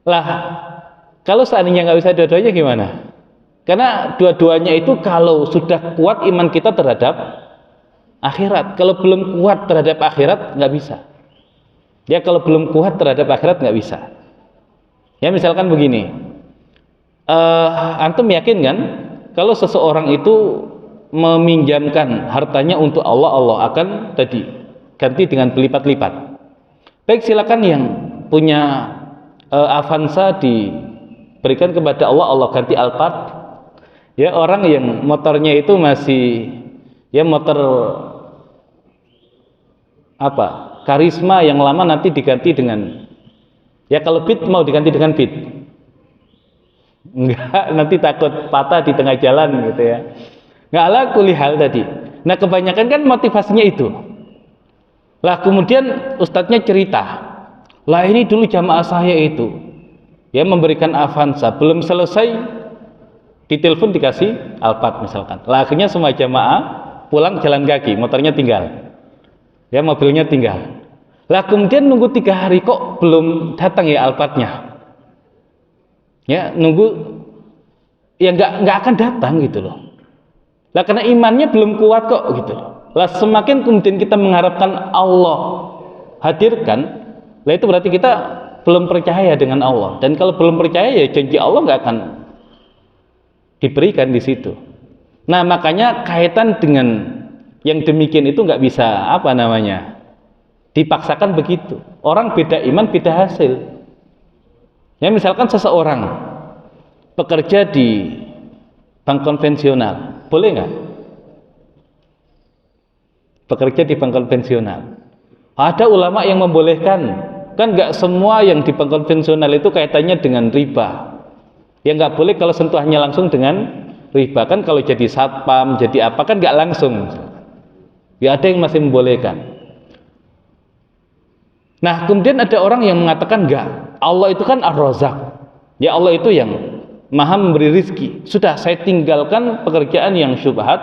Lah, kalau seandainya nggak bisa dua-duanya gimana? Karena dua-duanya itu kalau sudah kuat iman kita terhadap akhirat. Kalau belum kuat terhadap akhirat nggak bisa. Ya, kalau belum kuat terhadap akhirat nggak bisa. Ya, misalkan begini. Antum yakin kan kalau seseorang itu meminjamkan hartanya untuk Allah, Allah akan ganti dengan berlipat-lipat. Baik, silakan yang punya Avanza diberikan kepada Allah, Allah ganti Alphard. Ya, orang yang motornya itu masih ya motor apa? Karisma yang lama nanti diganti dengan ya, kalau Beat mau diganti dengan Beat. Enggak, nanti takut patah di tengah jalan gitu ya. Enggak lah, kulihal tadi. Nah, kebanyakan kan motivasinya itu. Lah kemudian ustadznya cerita, lah ini dulu jamaah saya itu ya memberikan Avanza, belum selesai ditelepon dikasih Alphard misalkan. Lah akhirnya semua jamaah pulang jalan kaki, motornya tinggal. Ya, mobilnya tinggal. Lah kemudian nunggu 3 hari kok belum datang ya Alphardnya. Ya, nunggu ya nggak akan datang gitu loh. Lah karena imannya belum kuat kok gitu loh. Lah semakin kemudian kita mengharapkan Allah hadirkan, lah itu berarti kita belum percaya dengan Allah. Dan kalau belum percaya ya janji Allah nggak akan diberikan di situ. Nah, makanya kaitan dengan yang demikian itu nggak bisa dipaksakan begitu. Orang beda iman beda hasil. Ya misalkan seseorang bekerja di bank konvensional, boleh nggak? Bekerja di bank konvensional. Ada ulama yang membolehkan, kan nggak semua yang di bank konvensional itu kaitannya dengan riba. Ya nggak boleh kalau sentuhannya langsung dengan riba, kan kalau jadi satpam, jadi apa kan nggak langsung. Ya ada yang masih membolehkan. Nah kemudian ada orang yang mengatakan enggak, Allah itu kan Ar-Razzaq, ya Allah itu yang maha memberi rizki. Sudah saya tinggalkan pekerjaan yang syubhat,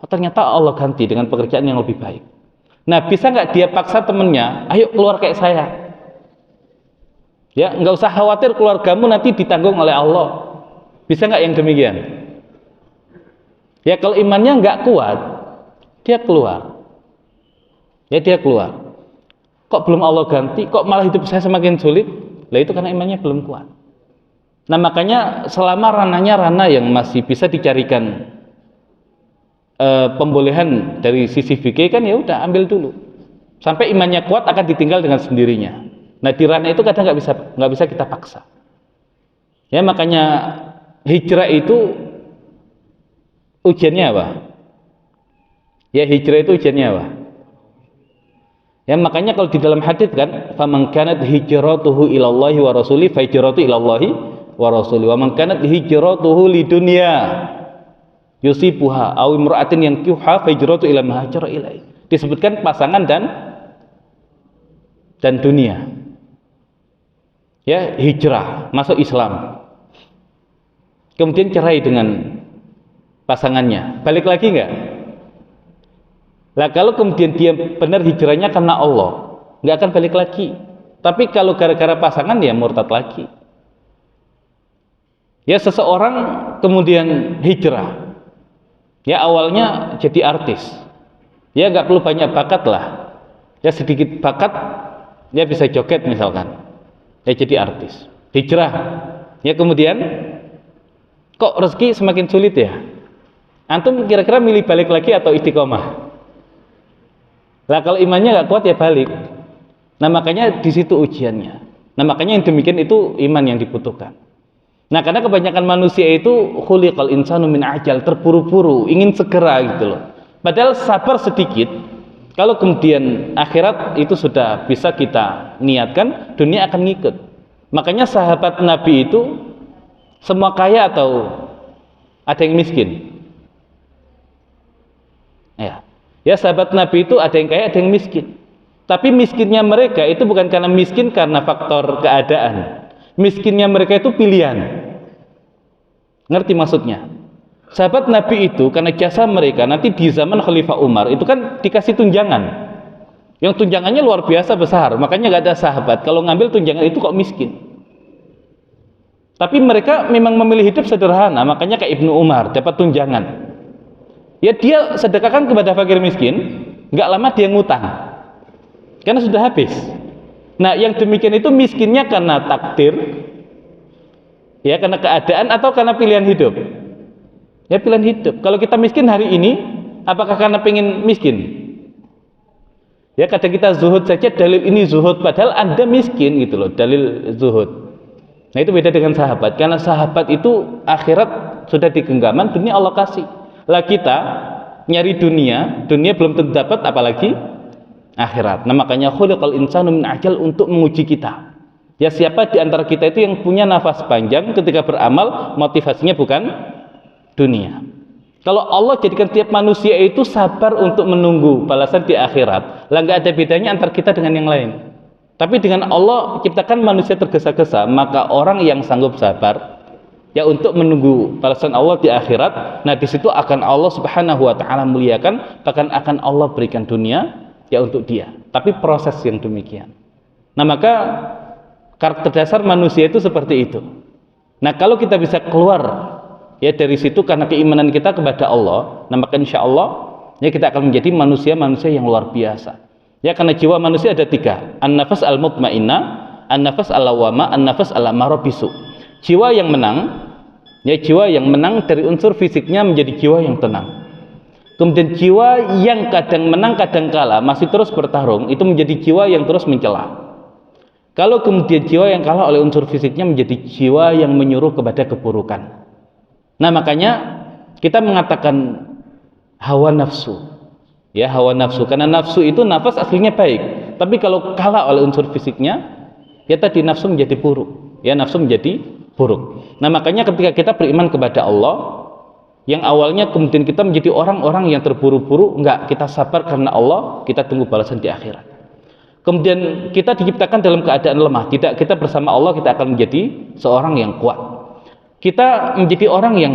ternyata Allah ganti dengan pekerjaan yang lebih baik. Nah bisa nggak dia paksa temennya, ayo keluar kayak saya, ya nggak usah khawatir keluargamu nanti ditanggung oleh Allah. Bisa nggak yang demikian? Ya kalau imannya nggak kuat, dia keluar, ya dia keluar. Kok belum Allah ganti, kok malah hidup saya semakin sulit? Lah itu karena imannya belum kuat. Nah makanya selama ranahnya ranah yang masih bisa dicarikan pembolehan dari sisi fikih, kan ya udah ambil dulu. Sampai imannya kuat akan ditinggal dengan sendirinya. Nah di ranah itu kadang nggak bisa kita paksa. Ya makanya hijrah itu ujiannya apa? Ya hijrah itu ujiannya apa? Ya makanya kalau di dalam hadis kan, faman kanat hijratuhu ilallahi wa rasuli fa hijratu ilallahi wa rasuli wa man kanat hijratuhu lidunya yusibuha aw imra'atin yankihuha fa hijratu ila ma hajara ilaihi. Disebutkan pasangan dan dunia. Ya, hijrah, masuk Islam. Kemudian cerai dengan pasangannya. Balik lagi enggak? Lah kalau kemudian dia benar hijrahnya karena Allah, nggak akan balik lagi. Tapi kalau gara-gara pasangan, ya murtad lagi. Ya seseorang kemudian hijrah, ya awalnya jadi artis, ya nggak perlu banyak bakat lah, ya sedikit bakat, ya bisa joget misalkan, ya jadi artis. Hijrah, ya kemudian kok rezeki semakin sulit ya? Antum kira-kira milih balik lagi atau istiqomah? Lah kalau imannya nggak kuat ya balik. Nah makanya di situ ujiannya. Nah makanya yang demikian itu iman yang dibutuhkan. Nah karena kebanyakan manusia itu khuliqal insanu min ajal, terburu-buru, ingin segera gitu loh. Padahal sabar sedikit. Kalau kemudian akhirat itu sudah bisa kita niatkan, dunia akan ngikut. Makanya sahabat Nabi itu semua kaya atau ada yang miskin? Ya sahabat Nabi itu ada yang kaya, ada yang miskin. Tapi miskinnya mereka itu bukan karena miskin karena faktor keadaan. Miskinnya mereka itu pilihan. Ngerti maksudnya? Sahabat Nabi itu karena jasa mereka nanti di zaman Khalifah Umar itu kan dikasih tunjangan. Yang tunjangannya luar biasa besar. Makanya gak ada sahabat kalau ngambil tunjangan itu kok miskin. Tapi mereka memang memilih hidup sederhana. Makanya kayak Ibnu Umar dapat tunjangan. Ya dia sedekahkan kepada fakir miskin, nggak lama dia ngutang, karena sudah habis. Nah yang demikian itu miskinnya karena takdir, ya karena keadaan atau karena pilihan hidup. Ya pilihan hidup. Kalau kita miskin hari ini, apakah karena pengen miskin? Ya kadang kita zuhud saja dalil ini zuhud, padahal Anda miskin gitu loh, dalil zuhud. Nah itu beda dengan sahabat, karena sahabat itu akhirat sudah di genggaman, dunia Allah kasih. Lah kita nyari dunia belum tentu dapat, apalagi akhirat. Nah makanya khuliqal insanu min ajal, untuk menguji kita. Ya siapa di antara kita itu yang punya nafas panjang ketika beramal, motivasinya bukan dunia. Kalau Allah jadikan tiap manusia itu sabar untuk menunggu balasan di akhirat, lah nggak ada bedanya antara kita dengan yang lain. Tapi dengan Allah ciptakan manusia tergesa-gesa, maka orang yang sanggup sabar ya untuk menunggu balasan Allah di akhirat, nah di situ akan Allah Subhanahu wa taala muliakan, bahkan akan Allah berikan dunia ya untuk dia. Tapi proses yang demikian. Nah, maka karakter dasar manusia itu seperti itu. Nah, kalau kita bisa keluar ya dari situ karena keimanan kita kepada Allah, nah maka insya Allah ya kita akan menjadi manusia-manusia yang luar biasa. Ya karena jiwa manusia ada 3, an-nafas al-mutmainnah, an-nafas al-lawwamah, an-nafas al-ammarah bisu. Jiwa yang menang, ya jiwa yang menang dari unsur fisiknya menjadi jiwa yang tenang. Kemudian jiwa yang kadang menang kadang kalah, masih terus bertarung, itu menjadi jiwa yang terus mencela. Kalau kemudian jiwa yang kalah oleh unsur fisiknya menjadi jiwa yang menyuruh kepada keburukan. Nah, makanya kita mengatakan hawa nafsu. Ya, hawa nafsu. Karena nafsu itu nafas aslinya baik. Tapi kalau kalah oleh unsur fisiknya, ya tadi nafsu menjadi buruk. Ya, nafsu menjadi buruk. Nah, makanya ketika kita beriman kepada Allah, yang awalnya kemudian kita menjadi orang-orang yang terburu-buru, enggak, kita sabar karena Allah, kita tunggu balasan di akhirat. Kemudian kita diciptakan dalam keadaan lemah, tidak, kita bersama Allah kita akan menjadi seorang yang kuat. Kita menjadi orang yang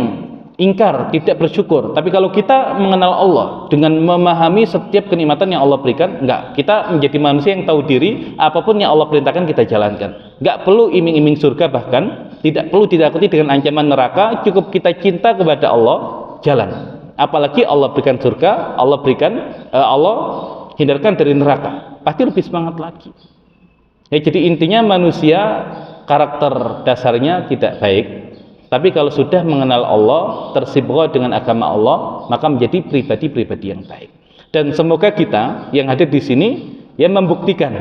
ingkar, tidak bersyukur. Tapi kalau kita mengenal Allah dengan memahami setiap kenikmatan yang Allah berikan, enggak, kita menjadi manusia yang tahu diri, apapun yang Allah perintahkan kita jalankan. Enggak perlu iming-iming surga, bahkan tidak perlu ditakuti dengan ancaman neraka, cukup kita cinta kepada Allah, jalan. Apalagi Allah berikan surga, Allah hindarkan dari neraka, pasti lebih semangat lagi. Ya, jadi intinya manusia karakter dasarnya tidak baik, tapi kalau sudah mengenal Allah, tersibuk dengan agama Allah, maka menjadi pribadi-pribadi yang baik. Dan semoga kita yang hadir di sini ya membuktikan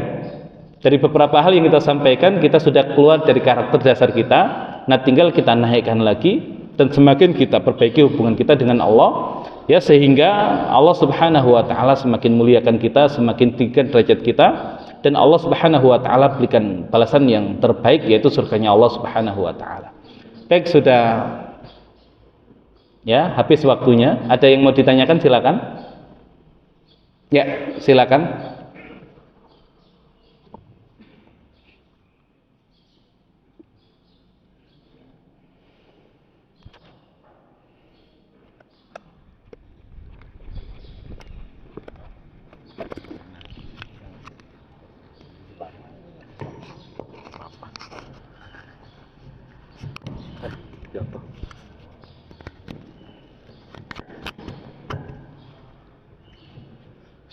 dari beberapa hal yang kita sampaikan, kita sudah keluar dari karakter dasar kita. Nah, tinggal kita naikkan lagi dan semakin kita perbaiki hubungan kita dengan Allah, ya, sehingga Allah Subhanahu wa taala semakin muliakan kita, semakin tinggikan derajat kita, dan Allah Subhanahu wa taala berikan balasan yang terbaik, yaitu surganya Allah Subhanahu wa taala. Baik, sudah ya habis waktunya. Ada yang mau ditanyakan, silakan. Ya, silakan.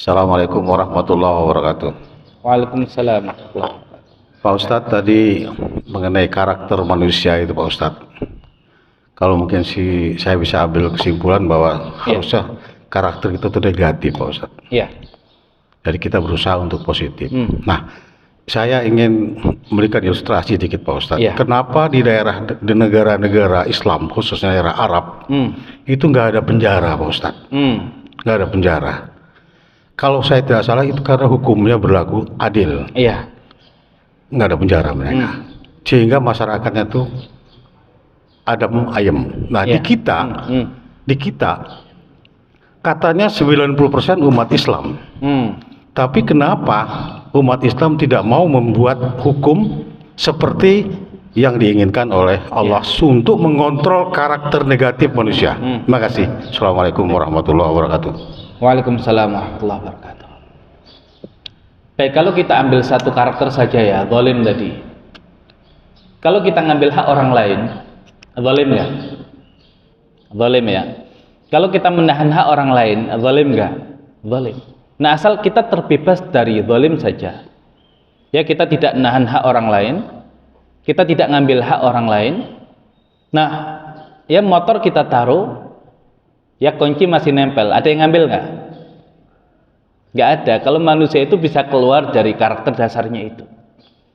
Assalamualaikum warahmatullahi wabarakatuh. Waalaikumsalam. Pak Ustadz, tadi mengenai karakter manusia itu Pak Ustadz, kalau mungkin saya bisa ambil kesimpulan bahwa harusnya karakter itu negatif Pak Ustadz. Iya. Jadi kita berusaha untuk positif. Nah, saya ingin memberikan ilustrasi sedikit Pak Ustadz. Kenapa di negara-negara Islam, khususnya daerah Arab, itu nggak ada penjara Pak Ustadz? Nggak ada penjara. Kalau saya tidak salah itu karena hukumnya berlaku adil. Iya. Nggak ada penjara mereka. Sehingga masyarakatnya tuh adem ayem. Nah, di kita katanya 90% umat Islam. Tapi kenapa umat Islam tidak mau membuat hukum seperti yang diinginkan oleh Allah untuk mengontrol karakter negatif manusia? Terima kasih. Assalamualaikum warahmatullahi wabarakatuh. Waalaikumsalam warahmatullahi wabarakatuh. Baik, kalau kita ambil satu karakter saja ya, zalim tadi. Kalau kita ngambil hak orang lain, zalim nggak? Zalim ya. Kalau kita menahan hak orang lain, zalim nggak? Zalim. Nah, asal kita terbebas dari zalim saja. Ya, kita tidak menahan hak orang lain, kita tidak ngambil hak orang lain. Nah, ya motor kita taruh, ya kunci masih nempel, ada yang ngambil nggak? Nggak ada. Kalau manusia itu bisa keluar dari karakter dasarnya itu.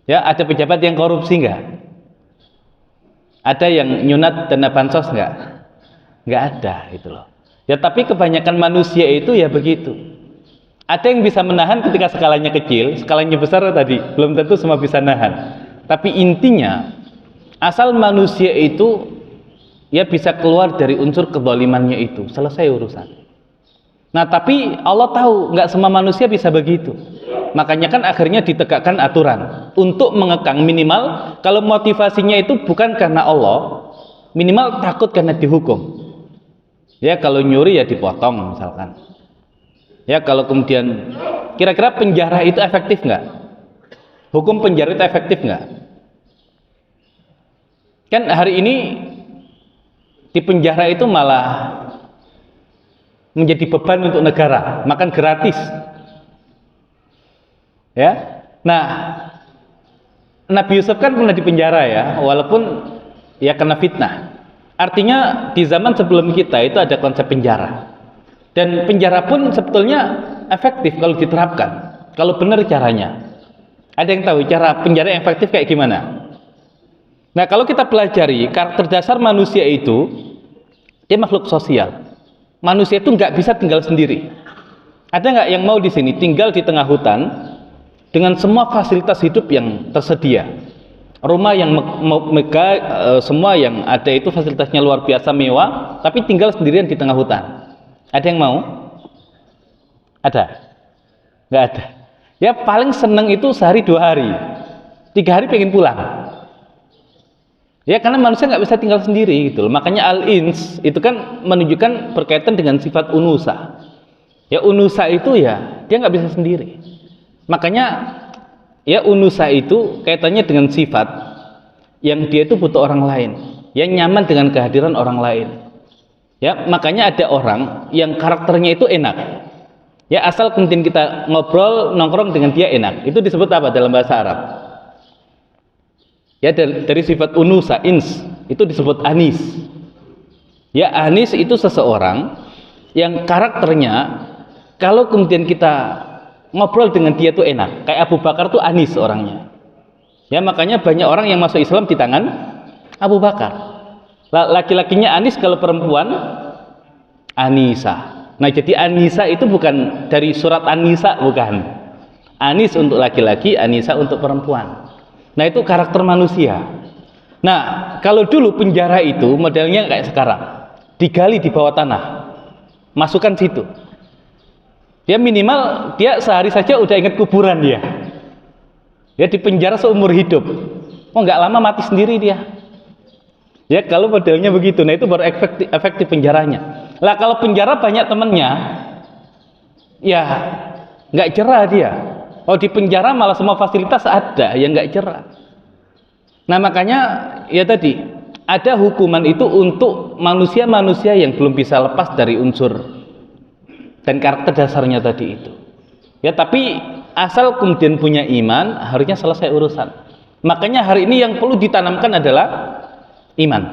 Ya, ada pejabat yang korupsi nggak? Ada yang nyunat dana bansos nggak? Nggak ada, gitu loh. Ya, tapi kebanyakan manusia itu ya begitu. Ada yang bisa menahan ketika skalanya kecil, skalanya besar tadi belum tentu semua bisa nahan. Tapi intinya, asal manusia itu ya bisa keluar dari unsur kezalimannya itu, selesai urusan. Nah, tapi Allah tahu nggak semua manusia bisa begitu. Makanya kan akhirnya ditegakkan aturan untuk mengekang, minimal kalau motivasinya itu bukan karena Allah, minimal takut karena dihukum. Ya, kalau nyuri ya dipotong misalkan. Ya, kalau kemudian kira-kira penjara itu efektif nggak? Hukum penjara itu efektif nggak? Kan hari ini di penjara itu malah menjadi beban untuk negara, makan gratis. Ya. Nah, Nabi Yusuf kan pernah di penjara ya, walaupun ya kena fitnah. Artinya di zaman sebelum kita itu ada konsep penjara. Dan penjara pun sebetulnya efektif kalau diterapkan, kalau benar caranya. Ada yang tahu cara penjara yang efektif kayak gimana? Nah, kalau kita pelajari karakter dasar manusia itu, dia makhluk sosial. Manusia itu nggak bisa tinggal sendiri. Ada nggak yang mau di sini tinggal di tengah hutan dengan semua fasilitas hidup yang tersedia? Rumah yang megah, semua yang ada itu fasilitasnya luar biasa mewah, tapi tinggal sendirian di tengah hutan. Ada yang mau? Ada? Nggak ada. Ya paling seneng itu sehari 2 hari, 3 hari pengen pulang. Ya karena manusia nggak bisa tinggal sendiri gitu loh. Makanya al-ins itu kan menunjukkan berkaitan dengan sifat unusa. Ya unusa itu ya dia nggak bisa sendiri. Makanya ya unusa itu kaitannya dengan sifat yang dia itu butuh orang lain, yang nyaman dengan kehadiran orang lain. Ya makanya ada orang yang karakternya itu enak. Ya asal kemudian kita ngobrol nongkrong dengan dia enak. Itu disebut apa dalam bahasa Arab? Ya dari sifat unusa, ins, itu disebut anis. Ya anis itu seseorang yang karakternya kalau kemudian kita ngobrol dengan dia tuh enak. Kayak Abu Bakar tuh anis orangnya. Ya makanya banyak orang yang masuk Islam di tangan Abu Bakar. Laki-lakinya anis, kalau perempuan Anisa. Nah jadi Anisa itu bukan dari surat An-Nisa, bukan. Anis untuk laki-laki, Anisa untuk perempuan. Nah itu karakter manusia. Nah kalau dulu penjara itu modelnya kayak sekarang, digali di bawah tanah, masukkan situ. Dia minimal dia sehari saja udah ingat kuburan dia. Dia di penjara seumur hidup. Oh nggak lama mati sendiri dia. Ya kalau modelnya begitu, nah itu baru efektif penjaranya. Lah kalau penjara banyak temennya, ya nggak cerah dia. Oh di penjara malah semua fasilitas ada, ya nggak cerah. Nah makanya ya tadi ada hukuman itu untuk manusia-manusia yang belum bisa lepas dari unsur dan karakter dasarnya tadi itu. Ya tapi asal kemudian punya iman, harusnya selesai urusan. Makanya hari ini yang perlu ditanamkan adalah iman.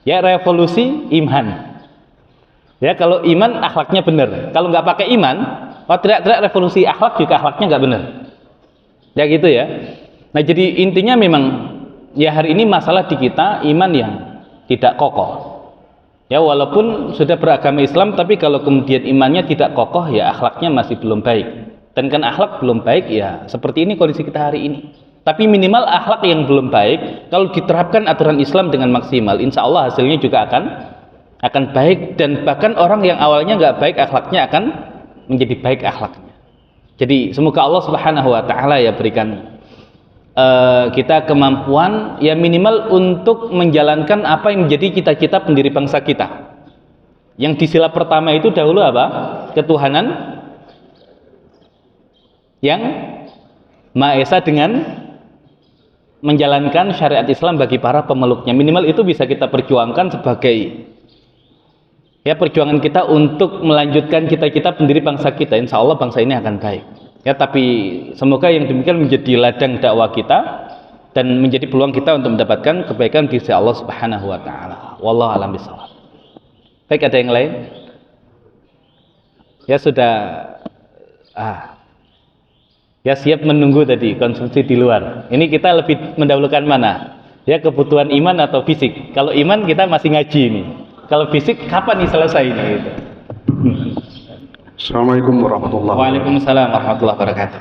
Ya revolusi iman. Ya kalau iman akhlaknya benar. Kalau nggak pakai iman, oh tidak revolusi akhlak juga akhlaknya nggak benar. Ya gitu ya. Nah jadi intinya memang ya hari ini masalah di kita iman yang tidak kokoh. Ya walaupun sudah beragama Islam, tapi kalau kemudian imannya tidak kokoh, ya akhlaknya masih belum baik. Dan kan akhlak belum baik, ya seperti ini kondisi kita hari ini. Tapi minimal akhlak yang belum baik, kalau diterapkan aturan Islam dengan maksimal, insya Allah hasilnya juga akan baik, dan bahkan orang yang awalnya nggak baik akhlaknya akan menjadi baik akhlaknya. Jadi semoga Allah Subhanahu Wa Taala ya berikan kita kemampuan ya minimal untuk menjalankan apa yang menjadi cita-cita pendiri bangsa kita. Yang di sila pertama itu dahulu apa? Ketuhanan yang Maha Esa dengan menjalankan syariat Islam bagi para pemeluknya. Minimal itu bisa kita perjuangkan sebagai ya perjuangan kita untuk melanjutkan cita-cita pendiri bangsa kita. Insya Allah bangsa ini akan baik. Ya tapi semoga yang demikian menjadi ladang dakwah kita dan menjadi peluang kita untuk mendapatkan kebaikan di sisi Allah Subhanahu Wa Taala. Wallahu a'lam bishawab. Baik, ada yang lain? Ya sudah. Ya siap menunggu tadi konsumsi di luar. Ini kita lebih mendahulukan mana? Ya kebutuhan iman atau fisik? Kalau iman kita masih ngaji ini. Kalau fisik kapan nih selesai ini? Gitu. Assalamualaikum warahmatullahi wabarakatuh. Waalaikumsalam warahmatullahi wabarakatuh.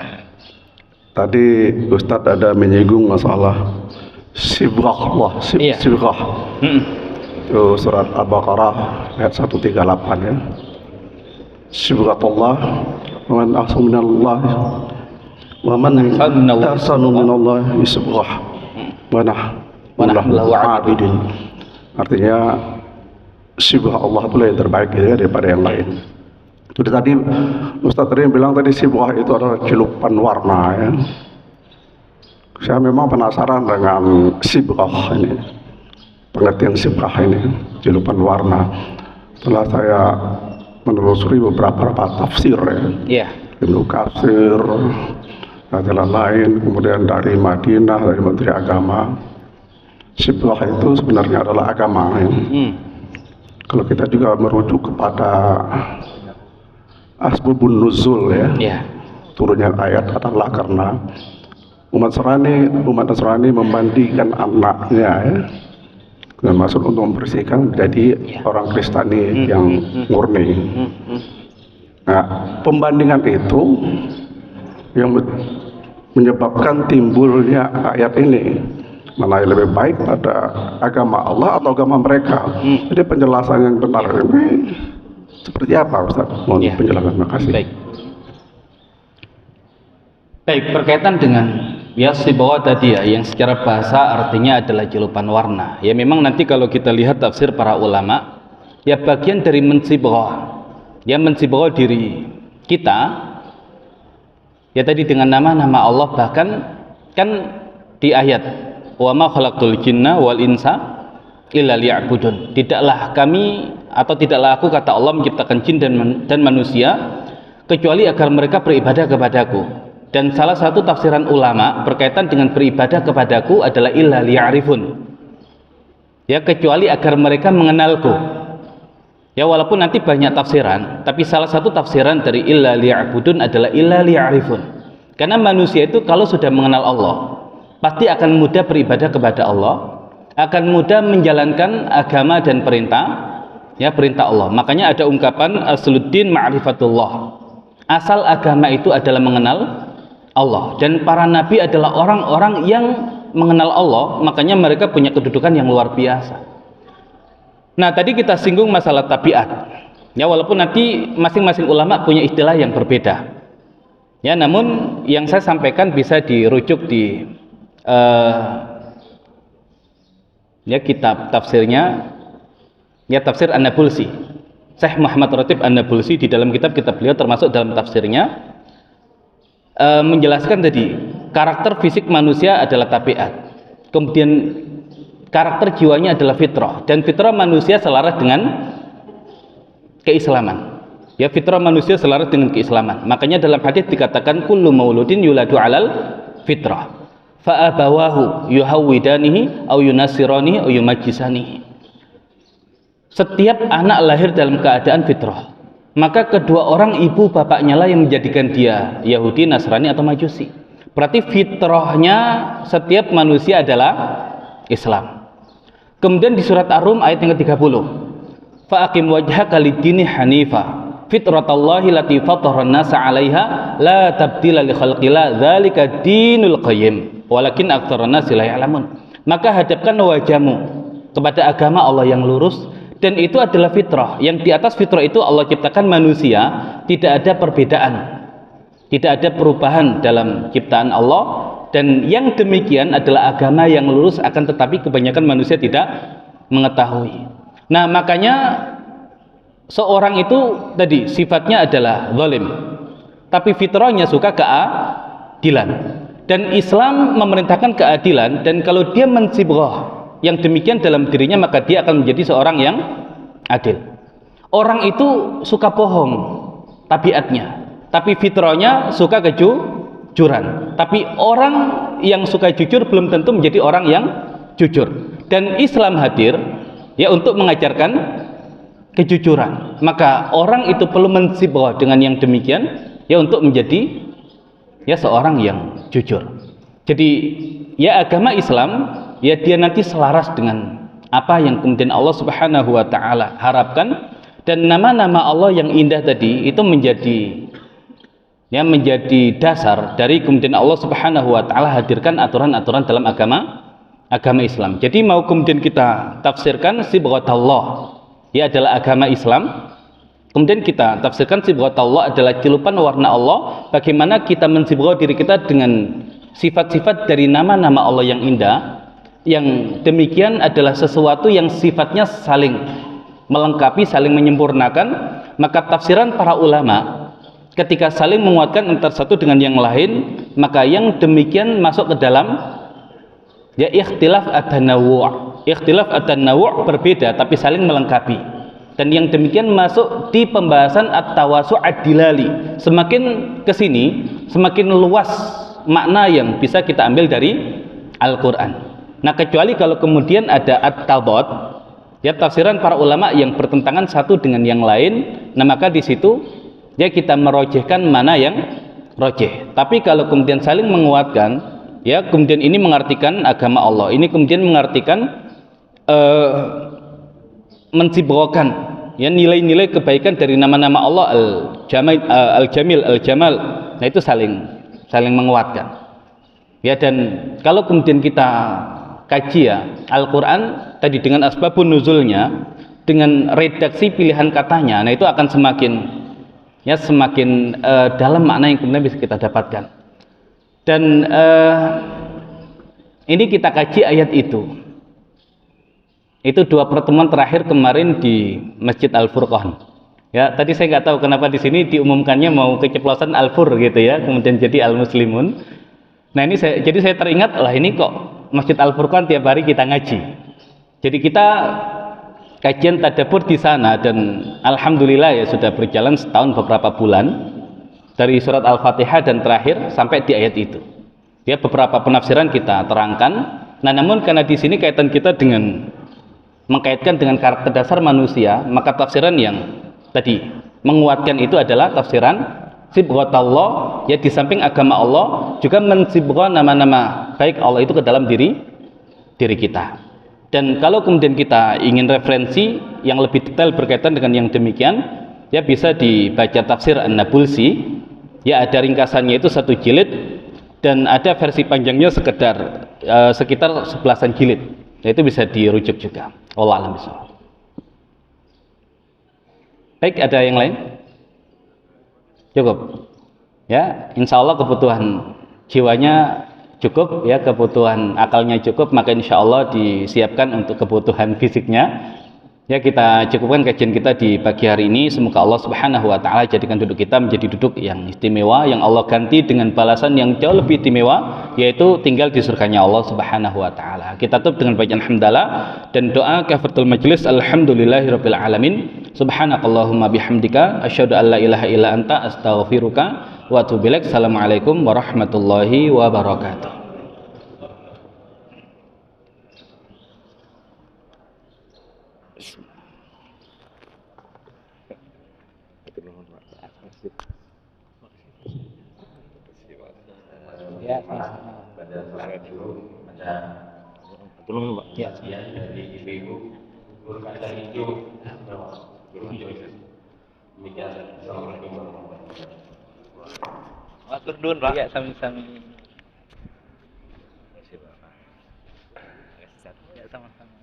Tadi Ustadz ada menyinggung masalah sibghah Allah, sibghah. Itu surat Al-Baqarah ayat 138 ya. Sibghatullah wa man ahsanu minallah wa man ahsanu minallah sibghah wa nahnu abidin. Artinya sibghah Allah itu yang terbaik ya, daripada yang lain. Jadi tadi Ustadz tadi bilang tadi sibghah itu adalah celupan warna ya. Saya memang penasaran dengan sibghah ini, pengertian sibghah ini, celupan warna. Setelah saya menelusuri beberapa tafsir ya, Ibnu Katsir, jalan lain, kemudian dari Madinah, dari Menteri Agama, sibghah itu sebenarnya adalah agama ya. Kalau kita juga merujuk kepada asbabun nuzul ya, turunnya ayat adalah karena umat Nasrani membandingkan anaknya ya, dan maksud untuk membersihkan menjadi orang Kristani yang murni. Nah, pembandingan itu yang menyebabkan timbulnya ayat ini, mana yang lebih baik pada agama Allah atau agama mereka. Jadi penjelasan yang benar ini seperti apa, Ustaz? Mohon penjelasan. Terima kasih. Baik, berkaitan dengan sibgha tadi ya, yang secara bahasa artinya adalah julupan warna. Ya memang nanti kalau kita lihat tafsir para ulama, ya bagian dari mensibgha, ya mensibgha diri kita, ya tadi dengan nama-nama Allah. Bahkan kan di ayat wa ma khalaqtul jinna wal insa illa liya'budun, tidaklah kami atau tidaklah aku, kata Allah, menciptakan jin dan manusia kecuali agar mereka beribadah kepadaku. Dan salah satu tafsiran ulama berkaitan dengan beribadah kepadaku adalah illa liya'rifun, ya kecuali agar mereka mengenalku. Ya walaupun nanti banyak tafsiran, tapi salah satu tafsiran dari illa liya'budun adalah illa liya'rifun, karena manusia itu kalau sudah mengenal Allah pasti akan mudah beribadah kepada Allah, akan mudah menjalankan agama dan perintah Allah. Makanya ada ungkapan asluddin ma'rifatullah, asal agama itu adalah mengenal Allah, dan para nabi adalah orang-orang yang mengenal Allah, makanya mereka punya kedudukan yang luar biasa. Nah, tadi kita singgung masalah tabiat. Ya, walaupun nanti masing-masing ulama punya istilah yang berbeda. Ya, namun yang saya sampaikan bisa dirujuk di kitab tafsirnya, ya tafsir An-Nabulsi. Syekh Muhammad Ratib An-Nabulsi di dalam kitab beliau termasuk dalam tafsirnya menjelaskan tadi karakter fisik manusia adalah tabiat, kemudian karakter jiwanya adalah fitrah, dan fitrah manusia selaras dengan keislaman. Ya, fitrah manusia selaras dengan keislaman. Makanya dalam hadis dikatakan kullu mauludin yuladu alal fitrah fa abawahu yuhawwidanihi au yunasiranihi au yumajjisanihi. Setiap anak lahir dalam keadaan fitrah, maka kedua orang ibu bapaknya lah yang menjadikan dia Yahudi, Nasrani atau Majusi. Berarti fitrahnya setiap manusia adalah Islam. Kemudian di surat Ar-Rum ayat yang ke-30, fa'aqim wajhaka lid-dini hanifa fitratallahi lati fatharan nasa 'alaiha la tabdila li khalqillah dzalika dinul qayyim walakin aktsarun nasi la ya'lamun. Maka hadapkan wajahmu kepada agama Allah yang lurus, dan itu adalah fitrah. Yang di atas fitrah itu Allah ciptakan manusia, tidak ada perbedaan, tidak ada perubahan dalam ciptaan Allah, dan yang demikian adalah agama yang lurus, akan tetapi kebanyakan manusia tidak mengetahui. Nah, makanya seorang itu tadi sifatnya adalah zalim, tapi fitrahnya suka keadilan, dan Islam memerintahkan keadilan. Dan kalau dia mensibghah yang demikian dalam dirinya, maka dia akan menjadi seorang yang adil. Orang itu suka bohong tabiatnya, tapi fitrahnya suka kejujuran. Tapi orang yang suka jujur belum tentu menjadi orang yang jujur. Dan Islam hadir ya untuk mengajarkan kejujuran. Maka orang itu perlu mensibghah dengan yang demikian ya untuk menjadi ya seorang yang jujur. Jadi ya agama Islam ya dia nanti selaras dengan apa yang kemudian Allah Subhanahu wa taala harapkan, dan nama-nama Allah yang indah tadi itu menjadi dasar dari kemudian Allah Subhanahu wa taala hadirkan aturan-aturan dalam agama Islam. Jadi mau kemudian kita tafsirkan sibghatullah ya adalah agama Islam, kemudian kita tafsirkan sibghatullah adalah celupan warna Allah, bagaimana kita mensibghah diri kita dengan sifat-sifat dari nama-nama Allah yang indah. Yang demikian adalah sesuatu yang sifatnya saling melengkapi, saling menyempurnakan. Maka tafsiran para ulama ketika saling menguatkan antara satu dengan yang lain, maka yang demikian masuk ke dalam ya ikhtilaf at-tanawwu'. Ikhtilaf at-tanawwu' berbeda tapi saling melengkapi, dan yang demikian masuk di pembahasan at-tawasu' ad-dilali. Semakin kesini semakin luas makna yang bisa kita ambil dari Al-Quran. Nah, kecuali kalau kemudian ada at-tadad ya tafsiran para ulama yang bertentangan satu dengan yang lain, nah maka di situ ya kita merojehkan mana yang rojeh. Tapi kalau kemudian saling menguatkan ya kemudian ini mengartikan agama Allah, ini kemudian mengartikan mensibrokan ya nilai-nilai kebaikan dari nama-nama Allah al-jamil al-jamal. Nah itu saling menguatkan ya. Dan kalau kemudian kita kaji ya Al-Quran tadi dengan asbabun nuzulnya, dengan redaksi pilihan katanya, nah itu akan semakin dalam makna yang kemudian bisa kita dapatkan. Dan ini kita kaji ayat itu 2 pertemuan terakhir kemarin di Masjid Al-Furqan. Ya, tadi saya nggak tahu kenapa di sini diumumkannya mau keceplosan Al-Fur gitu ya, kemudian jadi Al-Muslimun. Nah ini jadi saya teringat, lah ini kok Masjid Al-Furqan tiap hari kita ngaji. Jadi kita kajian tadabbur di sana, dan alhamdulillah ya sudah berjalan setahun beberapa bulan dari surat Al-Fatihah dan terakhir sampai di ayat itu. Ya beberapa penafsiran kita terangkan. Nah namun karena di sini kaitan kita dengan mengkaitkan dengan karakter dasar manusia, maka tafsiran yang tadi menguatkan itu adalah tafsiran sibghatallah, ya di samping agama Allah juga mensibghah nama-nama baik Allah itu ke dalam diri kita. Dan kalau kemudian kita ingin referensi yang lebih detail berkaitan dengan yang demikian, ya bisa dibaca tafsir An-Nabulsi, ya ada ringkasannya itu 1 jilid, dan ada versi panjangnya sekitar 11-an jilid. Nah, itu bisa dirujuk juga. Wallahu a'lam bishawab. Baik, ada yang lain? Cukup. Ya, insya Allah kebutuhan jiwanya cukup, ya kebutuhan akalnya cukup, maka insya Allah disiapkan untuk kebutuhan fisiknya. Ya kita cukupkan kajian kita di pagi hari ini. Semoga Allah Subhanahu wa taala jadikan duduk kita menjadi duduk yang istimewa, yang Allah ganti dengan balasan yang jauh lebih istimewa, yaitu tinggal di surganya Allah Subhanahu wa taala. Kita tutup dengan bacaan hamdalah dan doa kafaratul majelis. Alhamdulillahirabbil alamin. Subhanakallahumma bihamdika asyhadu an la ilaha illa anta astaghfiruka wa atubu ilaik. Assalamualaikum warahmatullahi wabarakatuh. Ya, Tolong Pak. ya. Dari ibu-ibu guru kita itu guru Joyce. Assalamualaikum warahmatullahi wabarakatuh. Matur nuwun, Pak. Ya, sami-sami. Ya, sama-sama.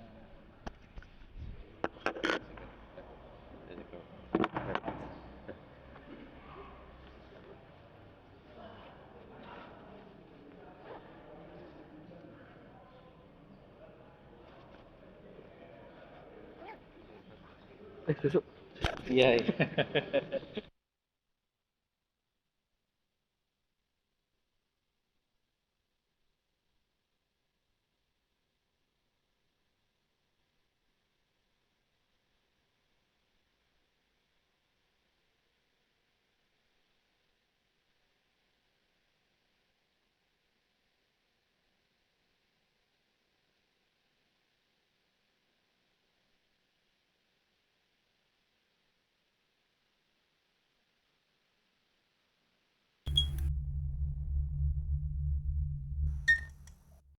Iya.